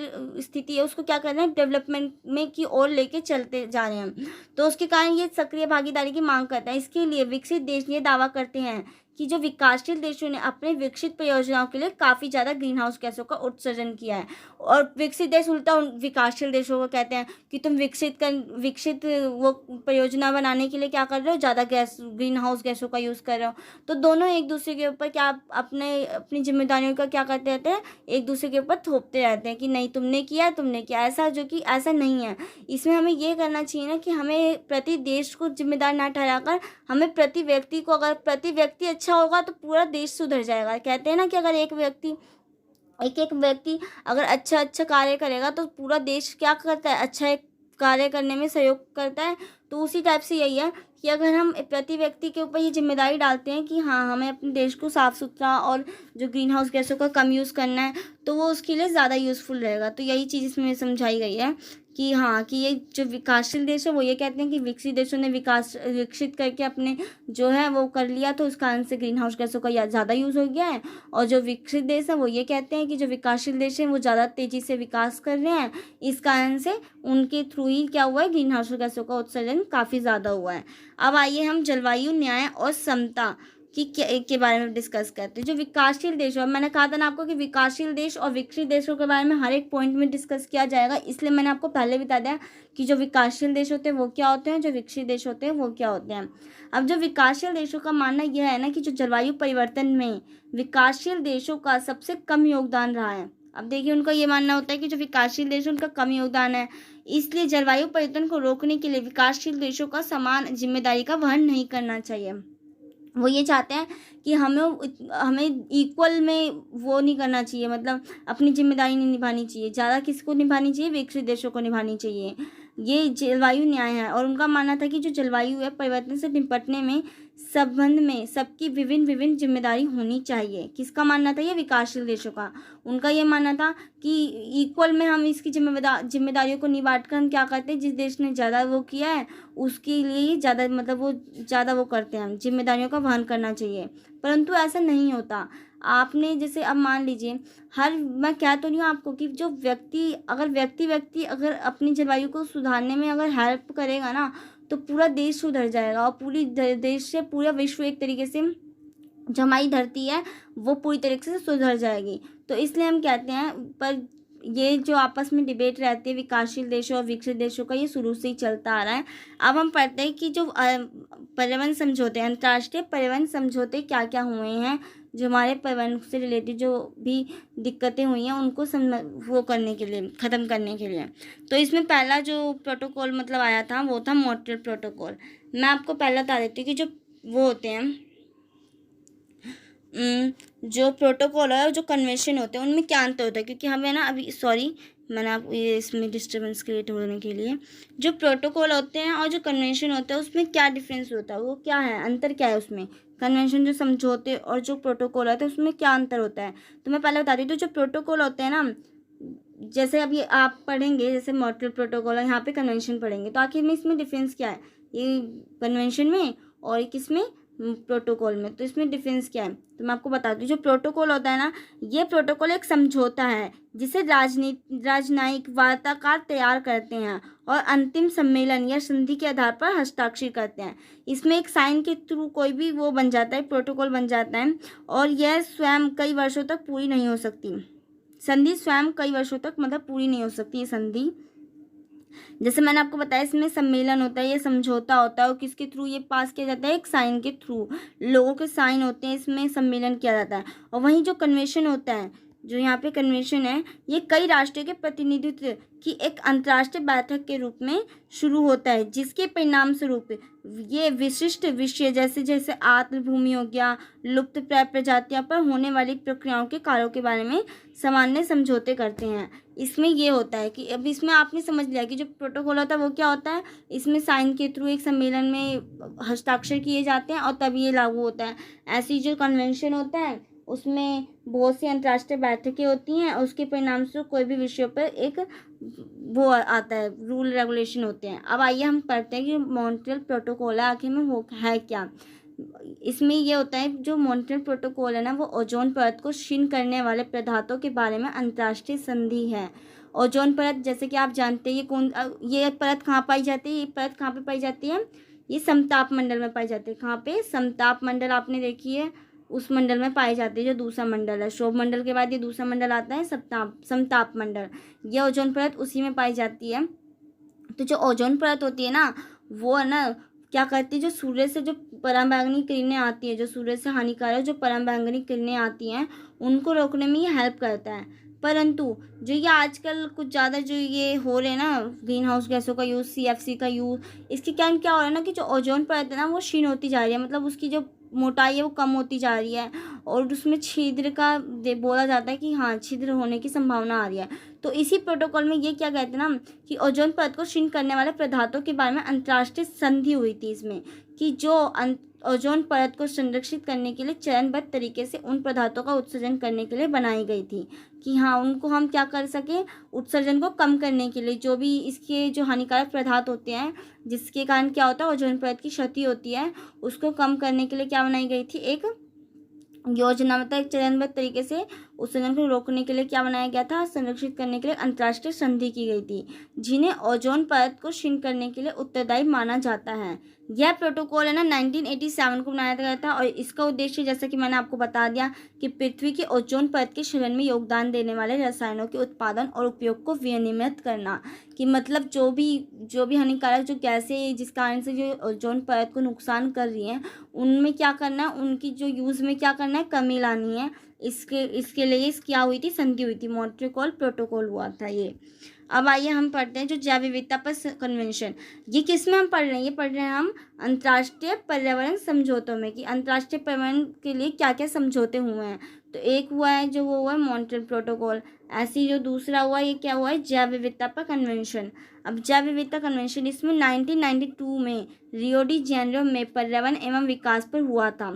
स्थिति है उसको क्या कर रहे हैं, डेवलपमेंट में की ओर लेके चलते जा रहे हैं। तो उसके कारण ये सक्रिय भागीदारी की मांग करता है। इसके लिए विकसित देश ये दावा करते हैं कि जो विकासशील देशों ने अपने विकसित परियोजनाओं के लिए काफ़ी ज़्यादा ग्रीन हाउस गैसों का उत्सर्जन किया है, और विकसित देश उल्टा उन विकासशील देशों को कहते हैं कि तुम विकसित वो परियोजना बनाने के लिए क्या कर रहे हो, ज़्यादा ग्रीन हाउस गैसों का यूज़ कर रहे हो। तो दोनों एक दूसरे के ऊपर क्या अपनी जिम्मेदारियों का क्या करते रहते हैं, एक दूसरे के ऊपर थोपते रहते हैं कि नहीं तुमने किया ऐसा, जो कि ऐसा नहीं है। इसमें हमें ये करना चाहिए ना कि हमें प्रति देश को जिम्मेदार ना ठहराकर हमें प्रति व्यक्ति को, अगर प्रति व्यक्ति अच्छा होगा तो पूरा देश सुधर जाएगा। कहते हैं ना कि अगर एक एक व्यक्ति अगर अच्छा कार्य करेगा तो पूरा देश क्या करता है, अच्छा एक कार्य करने में सहयोग करता है। तो उसी टाइप से यही है कि अगर हम प्रति व्यक्ति के ऊपर ये जिम्मेदारी डालते हैं कि हाँ हमें अपने देश को साफ़ सुथरा और जो ग्रीन हाउस गैसों का कम यूज़ करना है, तो वो उसके लिए ज़्यादा यूज़फुल रहेगा। तो यही चीज़ इसमें समझाई गई है कि हाँ, कि ये जो विकासशील देश है वो ये कहते हैं कि विकसित देशों ने विकसित करके अपने जो है वो कर लिया, तो उस कारण से ग्रीन हाउस गैसों का ज़्यादा यूज़ हो गया है। और जो विकसित देश है वो ये कहते हैं कि जो विकासशील देश है वो ज़्यादा तेज़ी से विकास कर रहे हैं, इस कारण से उनके थ्रू ही क्या हुआ है, ग्रीन हाउस गैसों का उत्सर्जन काफ़ी ज़्यादा हुआ है। अब आइए हम जलवायु न्याय और समता के बारे में डिस्कस करते हैं। जो विकासशील देश, और मैंने कहा था ना आपको कि विकासशील देश और विकसित देशों के बारे में हर एक पॉइंट में डिस्कस किया जाएगा, इसलिए मैंने आपको पहले बता दिया कि जो विकासशील देश होते हैं वो क्या होते हैं, जो विकसित देश होते हैं वो क्या होते हैं। अब जो विकासशील देशों का मानना यह है ना कि जो जलवायु परिवर्तन में विकासशील देशों का सबसे कम योगदान रहा है। अब देखिए उनका ये मानना होता है कि जो विकासशील देश उनका कम योगदान है, इसलिए जलवायु परिवर्तन को रोकने के लिए विकासशील देशों का समान जिम्मेदारी का वहन नहीं करना चाहिए। वो ये चाहते हैं कि हमें इक्वल में वो नहीं करना चाहिए, मतलब अपनी जिम्मेदारी नहीं निभानी चाहिए, ज़्यादा किसको निभानी चाहिए, विकसित देशों को निभानी चाहिए। ये जलवायु न्याय है। और उनका मानना था कि जो जलवायु है परिवर्तन से निपटने में संबंध में सबकी विभिन्न जिम्मेदारी होनी चाहिए। किसका मानना था, ये विकासशील देशों का। उनका ये मानना था कि इक्वल में हम इसकी जिम्मेदारियों को नहीं बांट कर हम क्या करते हैं, जिस देश ने ज़्यादा वो किया है उसके लिए ही ज़्यादा, मतलब वो ज़्यादा वो करते हैं, जिम्मेदारियों का वहन करना चाहिए। परंतु ऐसा नहीं होता। आपने जैसे अब मान लीजिए, मैं कह तो नहीं हूँ आपको कि जो व्यक्ति अगर अपनी जलवायु को सुधारने में अगर हेल्प करेगा ना, तो पूरा देश सुधर जाएगा, और पूरी देश से पूरा विश्व एक तरीके से जो हमारी धरती है वो पूरी तरीके से सुधर जाएगी। तो इसलिए हम कहते हैं, पर ये जो आपस में डिबेट रहती है विकासशील देशों और विकसित देशों का, ये शुरू से ही चलता आ रहा है। अब हम पढ़ते हैं कि जो पर्यावरण समझौते, अंतर्राष्ट्रीय पर्यावरण समझौते क्या क्या हुए हैं, जो हमारे पर्यावरण से रिलेटेड जो भी दिक्कतें हुई हैं उनको वो करने के लिए, ख़त्म करने के लिए। तो इसमें पहला जो प्रोटोकॉल मतलब आया था वो था मॉन्ट्रियल प्रोटोकॉल। मैं आपको पहला बता देती हूँ कि जो वो होते हैं जो प्रोटोकॉल है और जो कन्वेंशन होते हैं उनमें क्या अंतर होता है, क्योंकि हमें ना अभी मैंने आप ये इसमें डिस्टर्बेंस क्रिएट होने के लिए, जो प्रोटोकॉल होते हैं और जो कन्वेंशन होता है उसमें क्या डिफरेंस होता है, वो क्या है, अंतर क्या है उसमें, कन्वेंशन जो समझौते और जो प्रोटोकॉल होता है उसमें क्या अंतर होता है। तो मैं पहले बताती हूँ। तो जो प्रोटोकॉल होते हैं ना, जैसे अब ये आप पढ़ेंगे, जैसे मॉन्ट्रियल प्रोटोकॉल है, यहाँ पे कन्वेंशन पढ़ेंगे, तो आखिर में इसमें डिफरेंस क्या है, ये कन्वेंशन में और किसमें, प्रोटोकॉल में। तो इसमें डिफरेंस क्या है, तो मैं आपको बताती हूँ। जो प्रोटोकॉल होता है ना, ये प्रोटोकॉल एक समझौता है जिसे राजनयिक वार्ताकार तैयार करते हैं और अंतिम सम्मेलन या संधि के आधार पर हस्ताक्षर करते हैं। इसमें एक साइन के थ्रू कोई भी वो बन जाता है, प्रोटोकॉल बन जाता है, और यह स्वयं कई वर्षों तक पूरी नहीं हो सकती। संधि स्वयं कई वर्षों तक मतलब पूरी नहीं हो सकती ये संधि। जैसे मैंने आपको बताया, इसमें सम्मेलन होता है, ये समझौता होता है, और किसके थ्रू ये पास किया जाता है, एक साइन के थ्रू, लोगों के साइन होते हैं, इसमें सम्मेलन किया जाता है। और वहीं जो कन्वेंशन होता है, जो यहाँ पे कन्वेंशन है, ये कई राष्ट्रों के प्रतिनिधित्व की एक अंतर्राष्ट्रीय बैठक के रूप में शुरू होता है, जिसके परिणाम स्वरूप ये विशिष्ट विषय जैसे जैसे आर्द्रभूमि हो गया, लुप्त प्राय प्रजातियों पर होने वाली प्रक्रियाओं के कार्यों के बारे में सामान्य समझौते करते हैं। इसमें ये होता है कि अब इसमें आपने समझ लिया कि जो प्रोटोकॉल होता है वो क्या होता है, इसमें साइन के थ्रू एक सम्मेलन में हस्ताक्षर किए जाते हैं और तभी ये लागू होता है। ऐसी जो कन्वेंशन होता है उसमें बहुत सी अंतर्राष्ट्रीय बैठकें होती हैं और उसके परिणाम से कोई भी विषय पर एक वो आता है, रूल रेगुलेशन होते हैं। अब आइए हम पढ़ते हैं कि मॉन्ट्रियल प्रोटोकॉल है आखिर में वो है क्या। इसमें ये होता है, जो मॉन्ट्रियल प्रोटोकॉल है ना, वो ओजोन परत को क्षीण करने वाले पदार्थों के बारे में अंतर्राष्ट्रीय संधि है। ओजोन परत, जैसे कि आप जानते हैं, ये परत कहाँ पाई जाती है, ये परत कहाँ पे पाई जाती है, ये समताप मंडल में पाई जाती है। कहाँ पे, समताप मंडल आपने देखी है, उस मंडल में पाई जाती है जो दूसरा मंडल है। क्षोभ मंडल के बाद ये दूसरा मंडल आता है, समताप मंडल, ये ओजोन परत उसी में पाई जाती है। तो जो ओजोन परत होती है ना, वो है ना क्या करती है, जो सूर्य से जो पराबैंगनी किरणें आती है, जो सूर्य से हानिकारक जो पराबैंगनी किरणें आती हैं, उनको रोकने में ये हेल्प करता है। परंतु जो ये आजकल कुछ ज़्यादा जो ये हो रहे हैं ना, ग्रीन हाउस गैसों का यूज़, CFC का यूज़, इसके कारण क्या हो रहा है ना कि जो ओजोन परत है ना वो क्षीण होती जा रही है, मतलब उसकी जो मोटाई है वो कम होती जा रही है, और उसमें छिद्र का बोला जाता है कि हाँ, छिद्र होने की संभावना आ रही है। तो इसी प्रोटोकॉल में ये क्या कहते हैं ना कि ओजोन परत को क्षीण करने वाले पदार्थों के बारे में अंतर्राष्ट्रीय संधि हुई थी इसमें, कि जो ओजोन परत को संरक्षित करने के लिए चरणबद्ध तरीके से उन पदार्थों का उत्सर्जन करने के लिए बनाई गई थी, कि हाँ, उनको हम क्या कर सकें, उत्सर्जन को कम करने के लिए, जो भी इसके जो हानिकारक पदार्थ होते हैं जिसके कारण क्या होता है, ओजोन परत की क्षति होती है, उसको कम करने के लिए क्या बनाई गई थी, एक योजना, मतलब एक चरणबद्ध तरीके से उत्सर्जन को रोकने के लिए क्या बनाया गया था, संरक्षित करने के लिए अंतर्राष्ट्रीय संधि की गई थी, जिन्हें ओजोन परत को क्षीण करने के लिए उत्तरदायी माना जाता है। यह प्रोटोकॉल है ना 1987 को बनाया गया था, और इसका उद्देश्य, जैसा कि मैंने आपको बता दिया, कि पृथ्वी की ओजोन परत के क्षरण में योगदान देने वाले रसायनों के उत्पादन और उपयोग को विनियमित करना, कि मतलब जो भी हानिकारक जो गैसें जिस कारण से जो ओजोन परत को नुकसान कर रही हैं, उनमें क्या करना है, उनकी जो यूज़ में क्या करना है, कमी लानी है। इसके लिए क्या हुई थी, संधि हुई थी, मॉन्ट्रियल प्रोटोकॉल हुआ था ये। अब आइए हम पढ़ते हैं जो जैव विविधता पर कन्वेंशन। ये किस में हम पढ़ रहे हैं, ये पढ़ रहे हैं हम अंतर्राष्ट्रीय पर्यावरण समझौतों में, कि अंतर्राष्ट्रीय पर्यावरण के लिए क्या क्या समझौते हुए हैं। तो एक हुआ है जो वो हुआ है मॉन्ट्रियल प्रोटोकॉल, ऐसे ही जो दूसरा हुआ ये क्या हुआ है, जैव विविधता पर कन्वेंशन। अब जैव विविधता कन्वेंशन, इसमें 1992 में रियो डी जेनेरो में पर्यावरण एवं विकास पर हुआ था।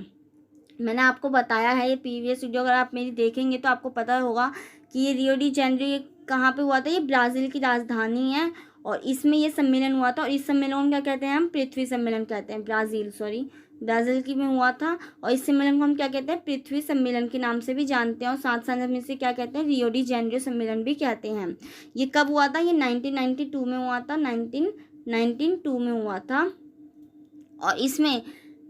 मैंने आपको बताया है ये प्रीवियस वीडियो, अगर आप मेरी देखेंगे तो आपको पता होगा कि ये रियो डी जेनेरो ये कहाँ पे हुआ था, ये ब्राज़ील की राजधानी है, और इसमें ये सम्मेलन हुआ था, और इस सम्मेलन को क्या कहते हैं, हम पृथ्वी सम्मेलन कहते हैं, ब्राज़ील की में हुआ था, और इस सम्मेलन को हम क्या कहते हैं, पृथ्वी सम्मेलन के नाम से भी जानते हैं, और साथ साथ हम इसे क्या कहते हैं, रियो डी जेनेरो सम्मेलन भी कहते हैं। ये कब हुआ था, ये 1992 में हुआ था, 1992 में हुआ था, और इसमें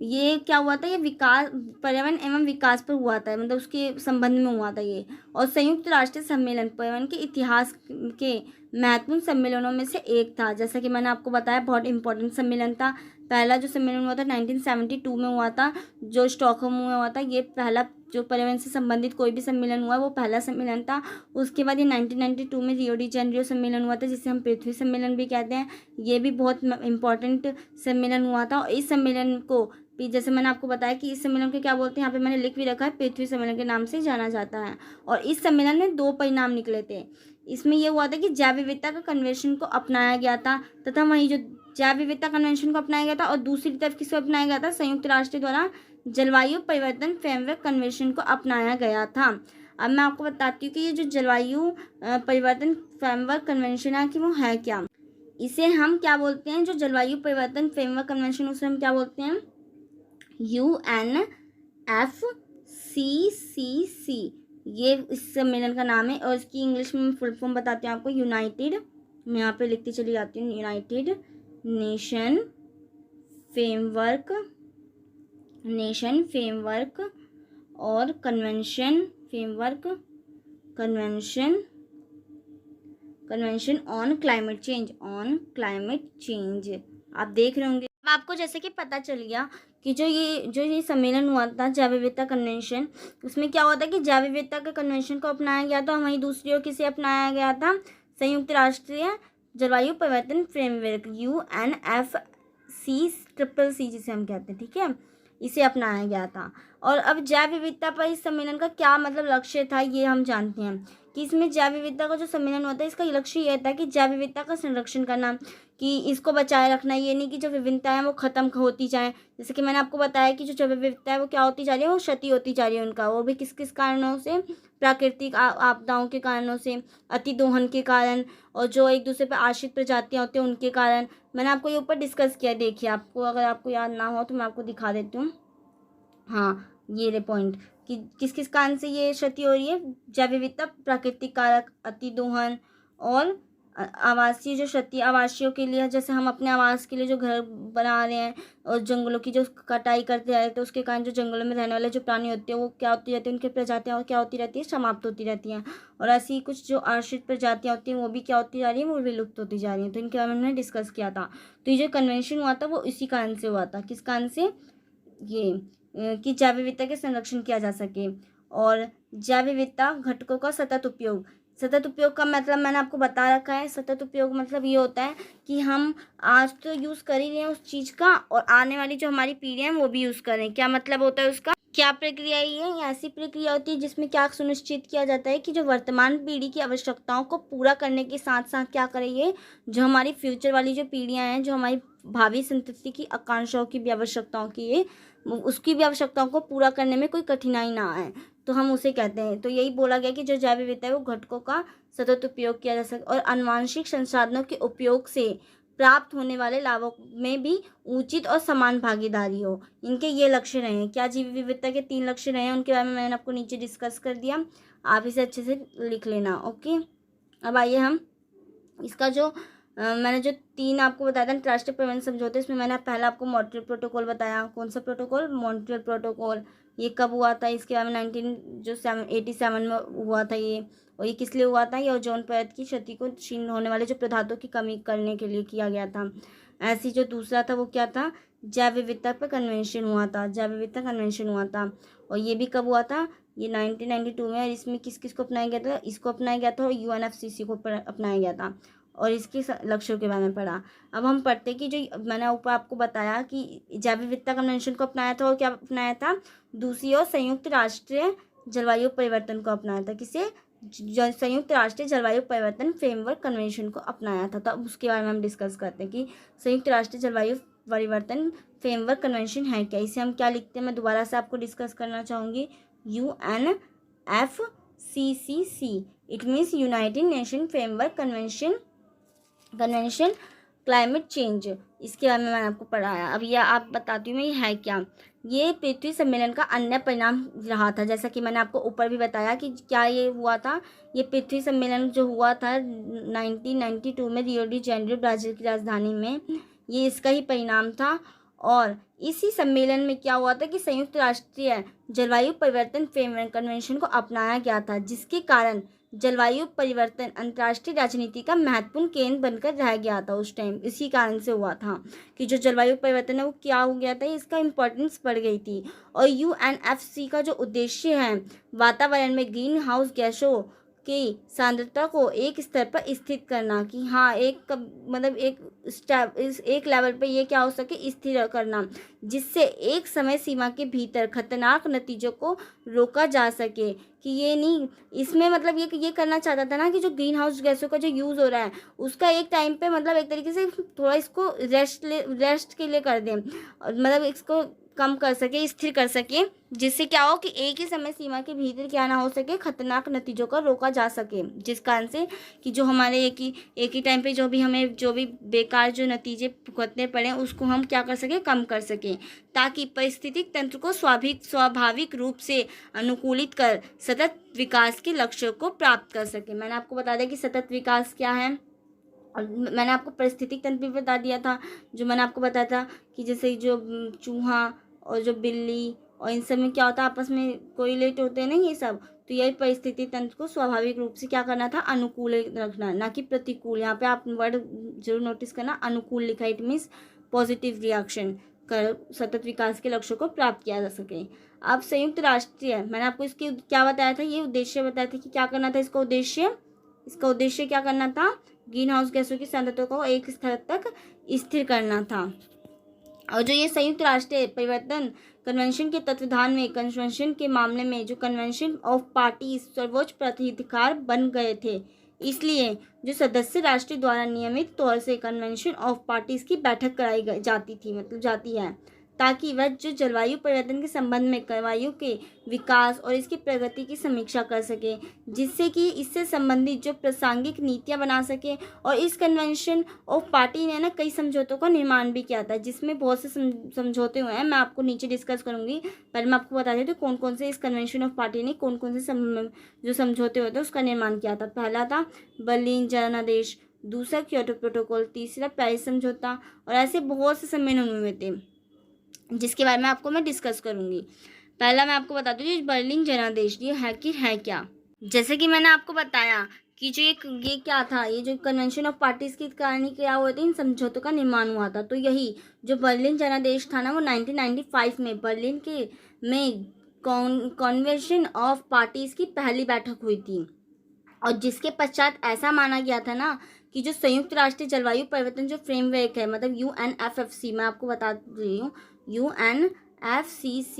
ये क्या हुआ था, ये विकास, पर्यावरण एवं विकास पर हुआ था, मतलब उसके संबंध में हुआ था ये। और संयुक्त राष्ट्र सम्मेलन पर्यावरण के इतिहास के महत्वपूर्ण सम्मेलनों में से एक था, जैसा कि मैंने आपको बताया, बहुत इंपॉर्टेंट सम्मेलन था। पहला जो सम्मेलन हुआ था 1972 में हुआ था, जो स्टॉकहोम में हुआ था, ये पहला जो पर्यावरण से संबंधित कोई भी सम्मेलन हुआ वो पहला सम्मेलन था। उसके बाद ये 1992 में रियो डी जेनेरो सम्मेलन हुआ था, जिसे हम पृथ्वी सम्मेलन भी कहते हैं, ये भी बहुत इंपॉर्टेंट सम्मेलन हुआ था। और इस सम्मेलन को जैसे मैंने आपको बताया कि इस सम्मेलन को क्या बोलते हैं, यहाँ पे मैंने लिख भी रखा है, पृथ्वी सम्मेलन के नाम से जाना जाता है। और इस सम्मेलन में 2 परिणाम निकले थे, इसमें ये हुआ था कि जैव विविधता का कन्वेंशन को अपनाया गया था, तथा वहीं जो जैव विविधता कन्वेंशन को अपनाया गया था और दूसरी तरफ किसको अपनाया गया था, संयुक्त राष्ट्र द्वारा जलवायु परिवर्तन फ्रेमवर्क कन्वेंशन को अपनाया गया था। अब मैं आपको बताती हूँ कि ये जो जलवायु परिवर्तन फ्रेमवर्क कन्वेंशन है कि वो है क्या। इसे हम क्या बोलते हैं, जो जलवायु परिवर्तन फ्रेमवर्क कन्वेंशन उसे हम क्या बोलते हैं, UNFCCC, ये इस सम्मेलन का नाम है। और इसकी इंग्लिश में फुल फॉर्म बताती हूँ आपको, यूनाइटेड, मैं यहाँ पे लिखती चली जाती हूँ, यूनाइटेड नेशन फ्रेमवर्क और कन्वेंशन ऑन क्लाइमेट चेंज। आप देख रहे होंगे। अब आपको जैसे कि पता चल गया कि जो ये सम्मेलन हुआ था जैव विविधता कन्वेंशन, उसमें क्या हुआ था कि जैव विविधता के कन्वेंशन को अपनाया गया था, वहीं दूसरी ओर किसे अपनाया गया था, संयुक्त राष्ट्रीय जलवायु परिवर्तन फ्रेमवर्क UNFCCC जिसे हम कहते हैं, ठीक है, इसे अपनाया गया था। और अब जैव विविधता पर इस सम्मेलन का क्या मतलब लक्ष्य था, ये हम जानते हैं कि इसमें जैव विविधता का जो सम्मेलन होता है इसका लक्ष्य यह था कि जैव विविधता का संरक्षण करना, कि इसको बचाए रखना, ये नहीं कि जो विभिन्नता है वो ख़त्म होती जाए। जैसे कि मैंने आपको बताया कि जो जैव विविधता है वो क्या होती जा रही है, वो क्षति होती जा रही है उनका, वो भी किस किस कारणों से, प्राकृतिक आपदाओं के कारणों से, अतिदोहन के कारण, और जो एक दूसरे पर आश्रित प्रजातियाँ होती हैं उनके कारण। मैंने आपको ये ऊपर डिस्कस किया, देखिए आपको अगर आपको याद ना हो तो मैं आपको दिखा देती हूँ। हाँ, ये रे पॉइंट कि किस किस कारण से ये क्षति हो रही है, जैव विविधता, प्राकृतिक कारक, अतिदोहन और आवासीय जो क्षति, आवासियों के लिए, जैसे हम अपने आवास के लिए जो घर बना रहे हैं और जंगलों की जो कटाई करते जा रहे थे, उसके कारण जो जंगलों में रहने वाले जो प्राणी होते हैं वो क्या होती रहती है, उनकी प्रजातियाँ क्या होती रहती है, समाप्त होती रहती हैं। और ऐसी कुछ जो आश्रित प्रजातियाँ होती हैं वो भी क्या होती जा रही है, वो विलुप्त होती जा रही हैं। तो इनके बारे में हमने डिस्कस किया था। तो ये जो कन्वेंशन हुआ था वो इसी कारण से हुआ था। किस कारण से, ये कि जैव विविधता के संरक्षण किया जा सके। और जैव विविधता घटकों का सतत उपयोग का मतलब मैंने आपको बता रखा है। सतत उपयोग मतलब ये होता है कि हम आज तो यूज़ कर ही रहे हैं उस चीज़ का, और आने वाली जो हमारी पीढ़ियाँ हैं वो भी यूज़ करें। क्या मतलब होता है उसका, क्या प्रक्रिया ये है, ये ऐसी प्रक्रिया होती है जिसमें क्या सुनिश्चित किया जाता है कि जो वर्तमान पीढ़ी की आवश्यकताओं को पूरा करने के साथ साथ क्या करेंगे, जो हमारी फ्यूचर वाली जो पीढ़ियाँ हैं, जो हमारी भावी संतति की आकांक्षाओं की भी आवश्यकताओं की उसकी भी आवश्यकताओं को पूरा करने में कोई कठिनाई ना आए, तो हम उसे कहते हैं। तो यही बोला गया कि जो जैव विविधता है वो घटकों का सतत उपयोग किया जा सके और आनुवांशिक संसाधनों के उपयोग से प्राप्त होने वाले लाभों में भी उचित और समान भागीदारी हो। इनके ये लक्ष्य रहे हैं। क्या जैव विविधता के 3 लक्ष्य रहे हैं, उनके बारे में मैंने आपको नीचे डिस्कस कर दिया, आप इसे अच्छे से लिख लेना। ओके, अब आइए हम इसका जो मैंने जो 3 आपको बताया था अंतर्राष्ट्रीय पर्यावरण समझौते, इसमें मैंने पहला आपको मॉन्ट्रियल प्रोटोकॉल बताया। कौन सा प्रोटोकॉल, मॉन्ट्रियल प्रोटोकॉल। ये कब हुआ था, इसके बारे में 1987 में हुआ था ये। और ये किस लिए हुआ था, ये ओजोन परत की क्षति को क्षीण होने वाले जो पदार्थों की कमी करने के लिए किया गया था। ऐसी जो दूसरा था वो क्या था, जैव विविधता पर कन्वेंशन हुआ था, जैव विविधता कन्वेंशन हुआ था। और ये भी कब हुआ था, ये 1992 में। और इसमें किस किस को अपनाया गया था, इसको अपनाया गया था और UNFCCC को अपनाया गया था। और इसके लक्ष्यों के बारे में पढ़ा। अब हम पढ़ते हैं कि जो मैंने ऊपर आपको बताया कि जैव विविधता कन्वेंशन को अपनाया था और क्या अपनाया था, दूसरी ओर संयुक्त राष्ट्रीय जलवायु परिवर्तन को अपनाया था। किसे, संयुक्त राष्ट्रीय जलवायु परिवर्तन फ्रेमवर्क कन्वेंशन को अपनाया था। तो अब उसके बारे में हम डिस्कस करते हैं कि संयुक्त राष्ट्रीय जलवायु परिवर्तन फ्रेमवर्क कन्वेंशन है क्या। इसे हम क्या लिखते हैं, मैं दोबारा से आपको डिस्कस करना चाहूँगी। UNFCCC, it means United nation framework convention climate change. इसके बारे में मैंने आपको पढ़ाया। अब यह आप बताती हूँ मैं, ये है क्या। ये पृथ्वी सम्मेलन का अन्य परिणाम रहा था, जैसा कि मैंने आपको ऊपर भी बताया कि क्या ये हुआ था। ये पृथ्वी सम्मेलन जो हुआ था 1992 में रियो डी जेनेरो ब्राज़ील की राजधानी में, ये इसका ही परिणाम था। और इसी सम्मेलन में क्या हुआ था कि संयुक्त राष्ट्रीय जलवायु परिवर्तन फ्रेमवर्क कन्वेंशन को अपनाया गया था, जिसके कारण जलवायु परिवर्तन अंतर्राष्ट्रीय राजनीति का महत्वपूर्ण केंद्र बनकर रह गया था उस टाइम। इसी कारण से हुआ था कि जो जलवायु परिवर्तन है वो क्या हो गया था, इसका इम्पोर्टेंस बढ़ गई थी। और UNFCCC का जो उद्देश्य है वातावरण में ग्रीन हाउस गैसों की सांद्रता को एक स्तर पर स्थित करना, कि हाँ मतलब एक लेवल पे ये क्या हो सके, स्थिर करना, जिससे एक समय सीमा के भीतर खतरनाक नतीजों को रोका जा सके। कि ये नहीं, इसमें मतलब ये करना चाहता था ना कि जो ग्रीन हाउस गैसों का जो यूज़ हो रहा है उसका एक टाइम पे मतलब एक तरीके से थोड़ा इसको रेस्ट के लिए कर दें, और मतलब इसको कम कर सके, स्थिर कर सके, जिससे क्या हो कि एक ही समय सीमा के भीतर क्या ना हो सके, खतरनाक नतीजों को रोका जा सके, जिस कारण से कि जो हमारे एक ही टाइम पे जो भी बेकार जो नतीजे भुगतने पड़े उसको हम क्या कर सके, कम कर सकें, ताकि पारिस्थितिक तंत्र को स्वाभाविक रूप से अनुकूलित कर सतत विकास के लक्ष्यों को प्राप्त कर सके। मैंने आपको बता दिया कि सतत विकास क्या है, और मैंने आपको पारिस्थितिक तंत्र भी बता दिया था, जो मैंने आपको बताया था कि जैसे जो चूहा और जो बिल्ली और इन सब में क्या होता है, आपस में कोरिलेट होते हैं ना ये सब। तो यही परिस्थिति तंत्र को स्वाभाविक रूप से क्या करना था, अनुकूल रखना, ना कि प्रतिकूल। यहाँ पे आप वर्ड जरूर नोटिस करना, अनुकूल लिखा, इट मीन्स पॉजिटिव रिएक्शन कर सतत विकास के लक्ष्यों को प्राप्त किया जा सके। अब संयुक्त राष्ट्र है, मैंने आपको इसकी क्या बताया था, ये उद्देश्य बताया था कि क्या करना था, इसका उद्देश्य क्या करना था, ग्रीन हाउस गैसों की सांद्रता को एक स्तर तक स्थिर करना था। और जो ये संयुक्त राष्ट्र परिवर्तन कन्वेंशन के तत्वाधान में कन्वेंशन के मामले में जो कन्वेंशन ऑफ पार्टीज सर्वोच्च प्राधिकार बन गए थे, इसलिए जो सदस्य राष्ट्र द्वारा नियमित तौर से कन्वेंशन ऑफ पार्टीज की बैठक कराई जाती है, ताकि वह जो जलवायु परिवर्तन के संबंध में जलवायु के विकास और इसकी प्रगति की समीक्षा कर सके, जिससे कि इससे संबंधित जो प्रासंगिक नीतियां बना सके। और इस कन्वेंशन ऑफ पार्टी ने ना कई समझौतों का निर्माण भी किया था, जिसमें बहुत से समझौते हुए हैं, मैं आपको नीचे डिस्कस करूंगी। पहले मैं आपको बता देती हूँ कौन कौन से इस कन्वेंशन ऑफ पार्टी ने कौन कौन से जो समझौते होते हैं उसका निर्माण किया था। पहला था बर्लिन जनादेश, दूसरा क्योटो प्रोटोकॉल, तीसरा पेरिस समझौता, और ऐसे बहुत से सम्मेलन हुए थे जिसके बारे में आपको मैं डिस्कस करूंगी। पहला मैं आपको बता दूं, ये बर्लिन जनादेश ये है क्या। जैसे कि मैंने आपको बताया कि जो ये क्या था, ये जो कन्वेंशन ऑफ पार्टीज के कारण ही क्या हुआ था, इन समझौतों का निर्माण हुआ था। तो यही जो बर्लिन जनादेश था ना, वो 1995 में बर्लिन के में कन्वेंशन ऑफ पार्टीज की पहली बैठक हुई थी, और जिसके पश्चात ऐसा माना गया था ना कि जो संयुक्त राष्ट्र जलवायु परिवर्तन जो फ्रेमवर्क है, मतलब UNFCCC, मैं आपको बता रही हूँ, UNFCCC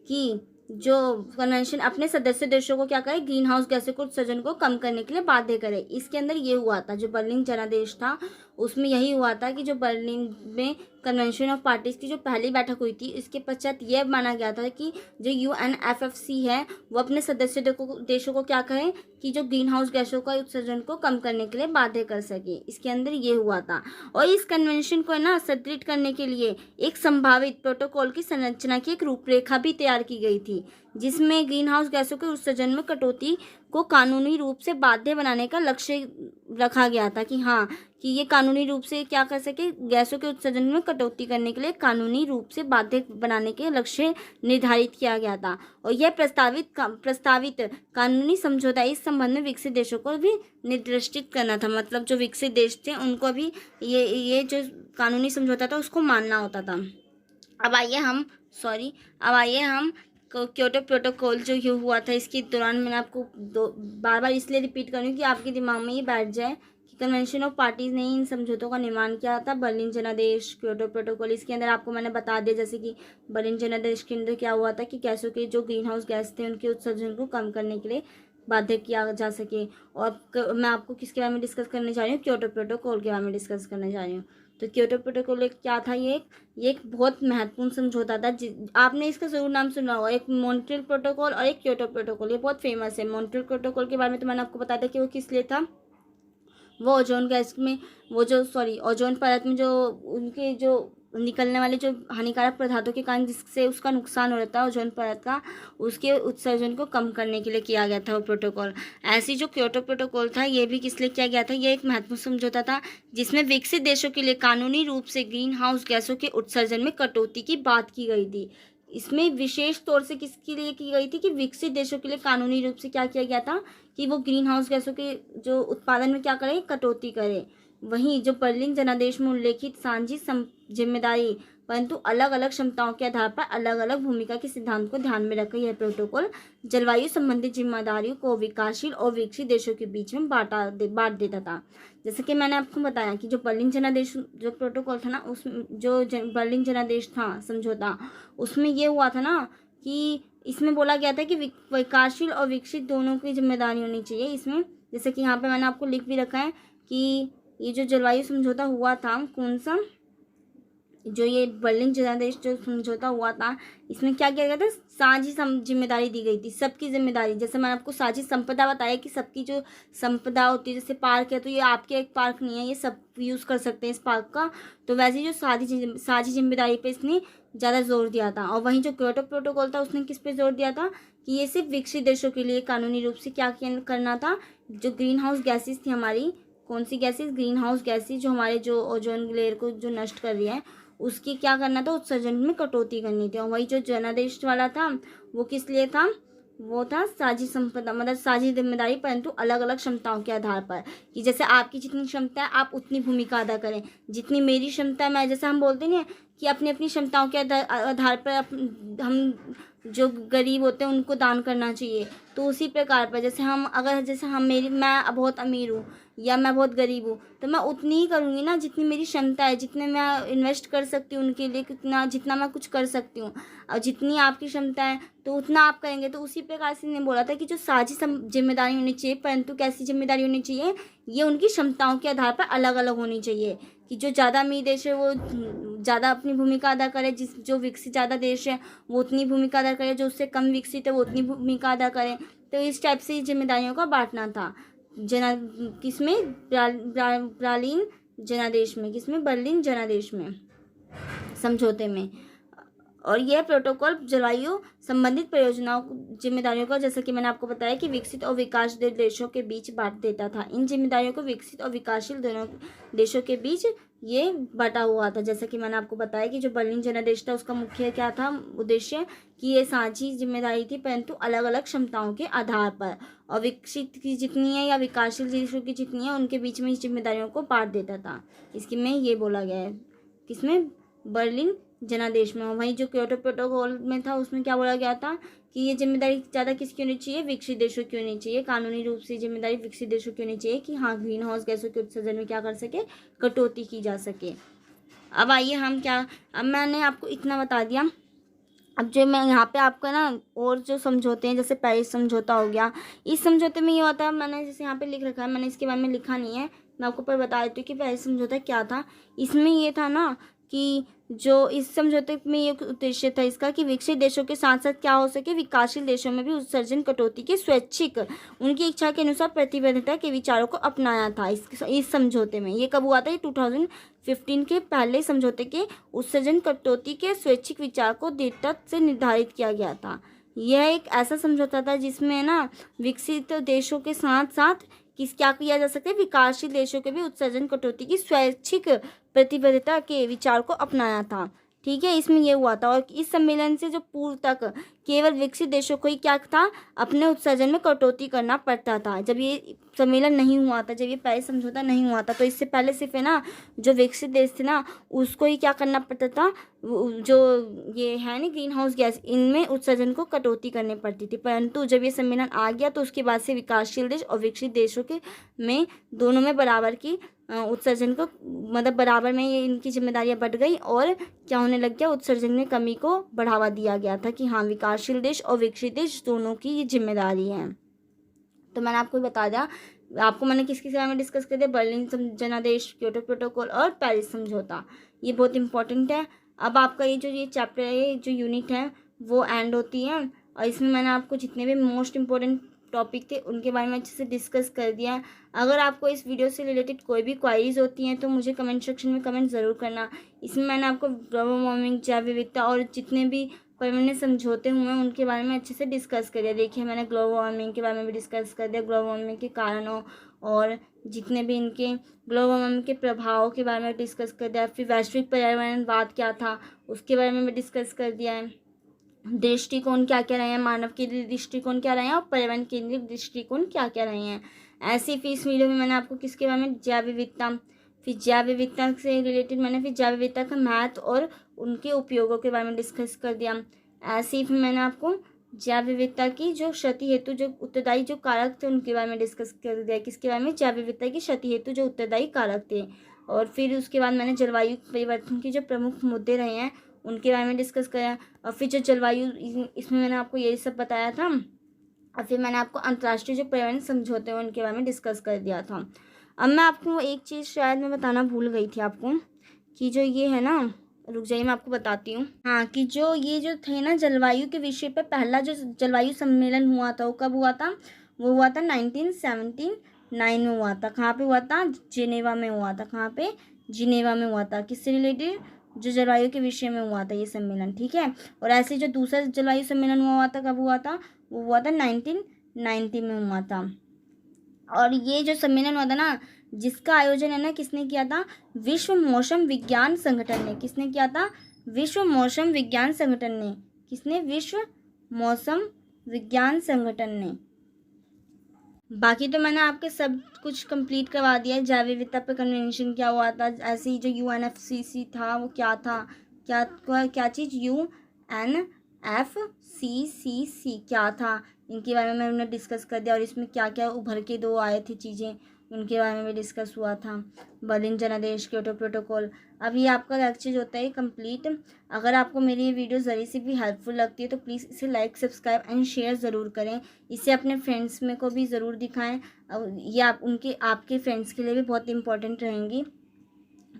की जो कन्वेंशन अपने सदस्य देशों को क्या करे, ग्रीन हाउस गैसों के उत्सर्जन को कम करने के लिए बाध्य करे। इसके अंदर ये हुआ था, जो बर्लिन जनादेश था उसमें यही हुआ था कि जो बर्लिन में कन्वेंशन ऑफ पार्टीज की जो पहली बैठक हुई थी, इसके पश्चात यह माना गया था कि जो UNFCCC है वो अपने सदस्य देशों को क्या कहे कि जो ग्रीन हाउस गैसों का उत्सर्जन को कम करने के लिए बाध्य कर सके। इसके अंदर ये हुआ था, और इस कन्वेंशन को ना सुदृढ़ करने के लिए एक संभावित प्रोटोकॉल की संरचना की एक रूपरेखा भी तैयार की गई थी, जिसमें ग्रीन हाउस गैसों के उत्सर्जन में कटौती को कानूनी रूप से बाध्य बनाने का लक्ष्य रखा गया था। कि हाँ, कि ये कानूनी रूप से क्या कर सके, गैसों के उत्सर्जन में कटौती करने के लिए कानूनी रूप से बाध्य बनाने के लक्ष्य निर्धारित किया गया था। और यह प्रस्तावित कानूनी समझौता इस संबंध में विकसित देशों को भी निर्दिष्टित करना था, मतलब जो विकसित देश थे उनको भी ये जो कानूनी समझौता था उसको मानना होता था। अब आइए हम क्योटो प्रोटोकॉल जो हुआ था, इसके दौरान मैंने आपको बार बार इसलिए रिपीट करूँ कि आपके दिमाग में ये बैठ जाए कि कन्वेंशन ऑफ पार्टीज ने इन समझौतों का निर्माण किया था, बर्लिन जनादेश, क्योटो प्रोटोकॉल। इसके अंदर आपको मैंने बता दिया जैसे कि बर्लिन जनादेश के अंदर क्या हुआ था कि गैसों के जो ग्रीन हाउस गैस थे उनके उत्सर्जन को कम करने के लिए बाध्य किया जा सके। और मैं आपको किसके बारे में डिस्कस करने जा रही हूँ, क्योटो प्रोटोकॉल के बारे में डिस्कस करने जा रही हूँ। तो क्योटो प्रोटोकॉल क्या था, ये एक बहुत महत्वपूर्ण समझौता था। आपने इसका जरूर नाम सुना होगा, एक मॉन्ट्रियल प्रोटोकॉल और एक क्योटो प्रोटोकॉल, ये बहुत फेमस है। मॉन्ट्रियल प्रोटोकॉल के बारे में तो मैंने आपको बताया था कि वो किस लिए था, वो ओजोन गैस में ओजोन परत में जो उनके जो निकलने वाले जो हानिकारक पदार्थों के कारण जिससे उसका नुकसान हो रहा था ओजोन परत का, उसके उत्सर्जन को कम करने के लिए किया गया था वो प्रोटोकॉल। ऐसी जो क्योटो प्रोटोकॉल था ये भी किस लिए किया गया था, ये एक महत्वपूर्ण समझौता था जिसमें विकसित देशों के लिए कानूनी रूप से ग्रीन हाउस गैसों के उत्सर्जन में कटौती की बात की गई थी। इसमें विशेष तौर से किसके लिए की गई थी कि विकसित देशों के लिए कानूनी रूप से क्या किया गया था कि वो ग्रीन हाउस गैसों के जो उत्पादन में क्या करें, कटौती करें। वहीं जो बर्लिन जनादेश में उल्लेखित साझी जिम्मेदारी परंतु अलग अलग क्षमताओं के आधार पर अलग अलग भूमिका के सिद्धांत को ध्यान में रखकर यह प्रोटोकॉल जलवायु संबंधित जिम्मेदारियों को विकासशील और विकसित देशों के बीच में बांट देता था। जैसे कि मैंने आपको बताया कि जो बर्लिन जनादेश जो प्रोटोकॉल था ना, उस बर्लिन जनादेश था समझौता, उसमें ये हुआ था ना कि इसमें बोला गया था कि विकासशील और विकसित दोनों की जिम्मेदारी होनी चाहिए इसमें। जैसे कि यहाँ पे मैंने आपको लिख भी रखा है कि ये जो जलवायु समझौता हुआ था, कौन सा, जो ये बर्लिन जनादेश जो समझौता हुआ था, इसमें क्या किया गया था, साझी जिम्मेदारी दी गई थी, सबकी जिम्मेदारी। जैसे मैंने आपको साझी संपदा बताया कि सबकी जो संपदा होती है, जैसे पार्क है तो ये आपके एक पार्क नहीं है, ये सब यूज़ कर सकते हैं इस पार्क का। तो वैसे जो साझी जिम्मेदारी पे इसने ज़्यादा जोर दिया था। और वहीं जो क्योटो प्रोटोकॉल था उसने किस पे जोर दिया था कि ये सिर्फ विकसित देशों के लिए कानूनी रूप से क्या करना था, जो ग्रीन हाउस गैसेज थी हमारी, कौन सी गैसेज, ग्रीन हाउस गैसेज, जो हमारे जो ओजोन लेयर को जो नष्ट कर रही है, उसकी क्या करना था, उत्सर्जन में कटौती करनी थी। और वही जो जनादेश वाला था वो किस लिए था, वो था साझी संपदा, मतलब साझी जिम्मेदारी, परंतु अलग अलग क्षमताओं के आधार पर, कि जैसे आपकी जितनी क्षमता है आप उतनी भूमिका अदा करें, जितनी मेरी क्षमता है, मैं जैसे हम बोलते नहीं कि अपनी अपनी क्षमताओं के आधार पर हम जो गरीब होते हैं उनको दान करना चाहिए। तो उसी प्रकार पर जैसे मैं बहुत अमीर हूँ या मैं बहुत गरीब हूँ, तो मैं उतनी ही करूँगी ना जितनी मेरी क्षमता है, जितने मैं इन्वेस्ट कर सकती हूँ उनके लिए, जितना मैं कुछ कर सकती हूँ। और जितनी आपकी क्षमता है तो उतना आप करेंगे। तो उसी प्रकार से ने बोला था कि जो साझी जिम्मेदारी होनी चाहिए, परंतु कैसी जिम्मेदारी होनी चाहिए, ये उनकी क्षमताओं के आधार पर अलग अलग होनी चाहिए। कि जो ज़्यादा अमीर देश है वो ज़्यादा अपनी भूमिका अदा करे, जो विकसित ज़्यादा देश है वो उतनी भूमिका अदा करे, जो उससे कम विकसित है वो उतनी भूमिका अदा करे। तो इस टाइप से जिम्मेदारियों का बांटना था किसमें, बर्लिन जनादेश में, किसमें, बर्लिन जनादेश में समझौते में। और यह प्रोटोकॉल जलवायु संबंधित परियोजनाओं जिम्मेदारियों का, जैसा कि मैंने आपको बताया कि विकसित और विकासशील देशों के बीच बांट देता था। इन जिम्मेदारियों को विकसित और विकासशील दोनों देशों के बीच ये बांटा हुआ था। जैसा कि मैंने आपको बताया कि जो बर्लिन जनादेश था उसका मुख्य क्या था उद्देश्य, कि ये साझी जिम्मेदारी थी परंतु अलग अलग क्षमताओं के आधार पर, और विकसित की जितनी है या विकासशील देशों की जितनी है उनके बीच में इस जिम्मेदारियों को बांट देता था। इसकी में ये बोला गया है किसमें, बर्लिन जनादेश में। वहीं जो क्योटो प्रोटोकॉल में था उसमें क्या बोला गया था कि ये जिम्मेदारी ज़्यादा किसकी होनी चाहिए, विकसित देशों की होनी चाहिए, कानूनी रूप से जिम्मेदारी विकसित देशों की होनी चाहिए कि हाँ ग्रीन हाउस गैसों के उत्सर्जन में क्या कर सके, कटौती की जा सके। अब आइए अब मैंने आपको इतना बता दिया। अब जो मैं यहाँ पे आपका ना और जो समझौते हैं, जैसे पेरिस समझौता हो गया, इस समझौते में ये होता है, मैंने जैसे यहाँ पे लिख रखा है, मैंने इसके बारे में लिखा नहीं है, मैं आपको पर बता देती हूँ कि पेरिस समझौता क्या था। इसमें ये था ना कि जो इस समझौते में ये उद्देश्य था इसका कि विकसित देशों के साथ साथ क्या हो सके, विकासशील देशों में भी उत्सर्जन कटौती के स्वैच्छिक उनकी इच्छा के अनुसार प्रतिबद्धता के विचारों को अपनाया था इस समझौते में। ये कब हुआ था, ये 2015 के पहले समझौते के उत्सर्जन कटौती के स्वैच्छिक विचार को दृढ़ता से निर्धारित किया गया था। यह एक ऐसा समझौता था जिसमें ना विकसित देशों के साथ साथ क्या किया जा सकता है, विकासशील देशों के भी उत्सर्जन कटौती की स्वैच्छिक प्रतिबद्धता के विचार को अपनाया था। ठीक है, इसमें यह हुआ था। और इस सम्मेलन से जो पूर्व तक केवल विकसित देशों को ही क्या था, अपने उत्सर्जन में कटौती करना पड़ता था। जब ये सम्मेलन नहीं हुआ था, जब ये पेरिस समझौता नहीं हुआ था, तो इससे पहले सिर्फ है ना जो विकसित देश थे ना उसको ही क्या करना पड़ता था, जो ये है ना ग्रीन हाउस गैस, इनमें उत्सर्जन को कटौती करनी पड़ती थी। परंतु जब ये सम्मेलन आ गया तो उसके बाद से विकासशील देश और विकसित देशों के में दोनों में बराबर की उत्सर्जन को, मतलब बराबर में ये इनकी जिम्मेदारियां बढ़ गई और क्या होने लग गया, उत्सर्जन में कमी को बढ़ावा दिया गया था कि हाँ विकासशील देश और विकसित देश दोनों की ये जिम्मेदारी है। तो मैंने आपको बता दिया, आपको मैंने किस बारे में डिस्कस कर दिया, बर्लिन जनादेश, क्योटो प्रोटोकॉल और पेरिस समझौता, ये बहुत इंपॉर्टेंट है। अब आपका ये चैप्टर है, ये जो यूनिट है वो एंड होती है। और इसमें मैंने आपको जितने भी मोस्ट इंपॉर्टेंट टॉपिक थे उनके बारे में अच्छे से डिस्कस कर दिया है। अगर आपको इस वीडियो से रिलेटेड कोई भी क्वारीज होती हैं तो मुझे कमेंट सेक्शन में कमेंट ज़रूर करना। इसमें मैंने आपको ग्लोबल वार्मिंग, जैव विविधता और जितने भी पर्यावरणीय समझौते हुए हैं उनके बारे में अच्छे से डिस्कस कर दिया। देखिए मैंने ग्लोबल वार्मिंग के बारे में भी डिस्कस कर दिया, ग्लोबल वार्मिंग के कारणों और जितने भी इनके ग्लोबल वार्मिंग के प्रभाव के बारे में डिस्कस कर दिया। फिर वैश्विक पर्यावरणवाद क्या था उसके बारे में भी डिस्कस कर दिया है। दृष्टिकोण क्या क्या रहे हैं, मानव केंद्रित दृष्टिकोण क्या रहे हैं और पर्यावरण केंद्रित दृष्टिकोण क्या क्या रहे हैं। ऐसे फिर इस वीडियो में मैंने आपको किसके बारे में, जैव विविधता, फिर जैव विविधता से रिलेटेड मैंने फिर जैव विविधता का महत्व और उनके उपयोगों के बारे में डिस्कस कर दिया। ऐसे ही फिर मैंने आपको जैव विविधता की जो क्षति हेतु जो उत्तरदायी जो कारक थे उनके बारे में डिस्कस कर दिया। किसके बारे में? जैव विविधता की क्षति हेतु जो उत्तरदायी कारक थे। और फिर उसके बाद मैंने जलवायु परिवर्तन के जो प्रमुख मुद्दे रहे हैं उनके बारे में डिस्कस किया। और फिर जो जलवायु, इसमें मैंने आपको यही सब बताया था। और फिर मैंने आपको अंतर्राष्ट्रीय जो पर्यावरण समझौते हैं उनके बारे में डिस्कस कर दिया था। अब मैं आपको एक चीज़ शायद मैं बताना भूल गई थी आपको, कि जो ये है ना, रुक जाइए मैं आपको बताती हूँ। हाँ, कि जो ये जो थे ना जलवायु के विषय पर पहला जो जलवायु सम्मेलन हुआ था वो कब हुआ था? वो हुआ था 1979 में हुआ था। कहाँ पे हुआ था? जिनेवा में हुआ था। कहाँ पे? जिनेवा में हुआ था। किससे रिलेटेड? जो जलवायु के विषय में हुआ था ये सम्मेलन, ठीक है। और ऐसे जो दूसरा जलवायु सम्मेलन हुआ था कब हुआ था? वो हुआ था 1990 में हुआ था। और ये जो सम्मेलन हुआ था ना, जिसका आयोजन है ना किसने किया था? विश्व मौसम विज्ञान संगठन ने। किसने किया था? विश्व मौसम विज्ञान संगठन ने। किसने? विश्व मौसम विज्ञान संगठन ने। बाकी तो मैंने आपके सब कुछ कंप्लीट करवा दिया है। जैव विविधता पर कन्वेंशन क्या हुआ था, ऐसे ही जो UNFCCC था वो क्या था, क्या चीज़ UNFCCC क्या था, इनके बारे में मैंने डिस्कस कर दिया। और इसमें क्या क्या उभर के दो आए थे चीज़ें, उनके बारे में भी डिस्कस हुआ था। बर्लिन जनादेश, क्योटो प्रोटोकॉल। अब ये आपका लेक्चर जो होता है कंप्लीट। अगर आपको मेरी ये वीडियो ज़री सी भी हेल्पफुल लगती है तो प्लीज़ इसे लाइक, सब्सक्राइब एंड शेयर ज़रूर करें। इसे अपने फ्रेंड्स में को भी ज़रूर दिखाएं। ये आपके फ्रेंड्स के लिए भी बहुत इंपॉर्टेंट रहेंगी।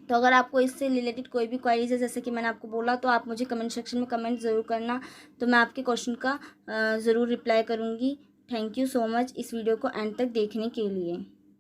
तो अगर आपको इससे रिलेटेड कोई भी क्वेरीज है, जैसे कि मैंने आपको बोला, तो आप मुझे कमेंट सेक्शन में कमेंट ज़रूर करना, तो मैं आपके क्वेश्चन का ज़रूर रिप्लाई करूँगी। थैंक यू सो मच इस वीडियो को एंड तक देखने के लिए।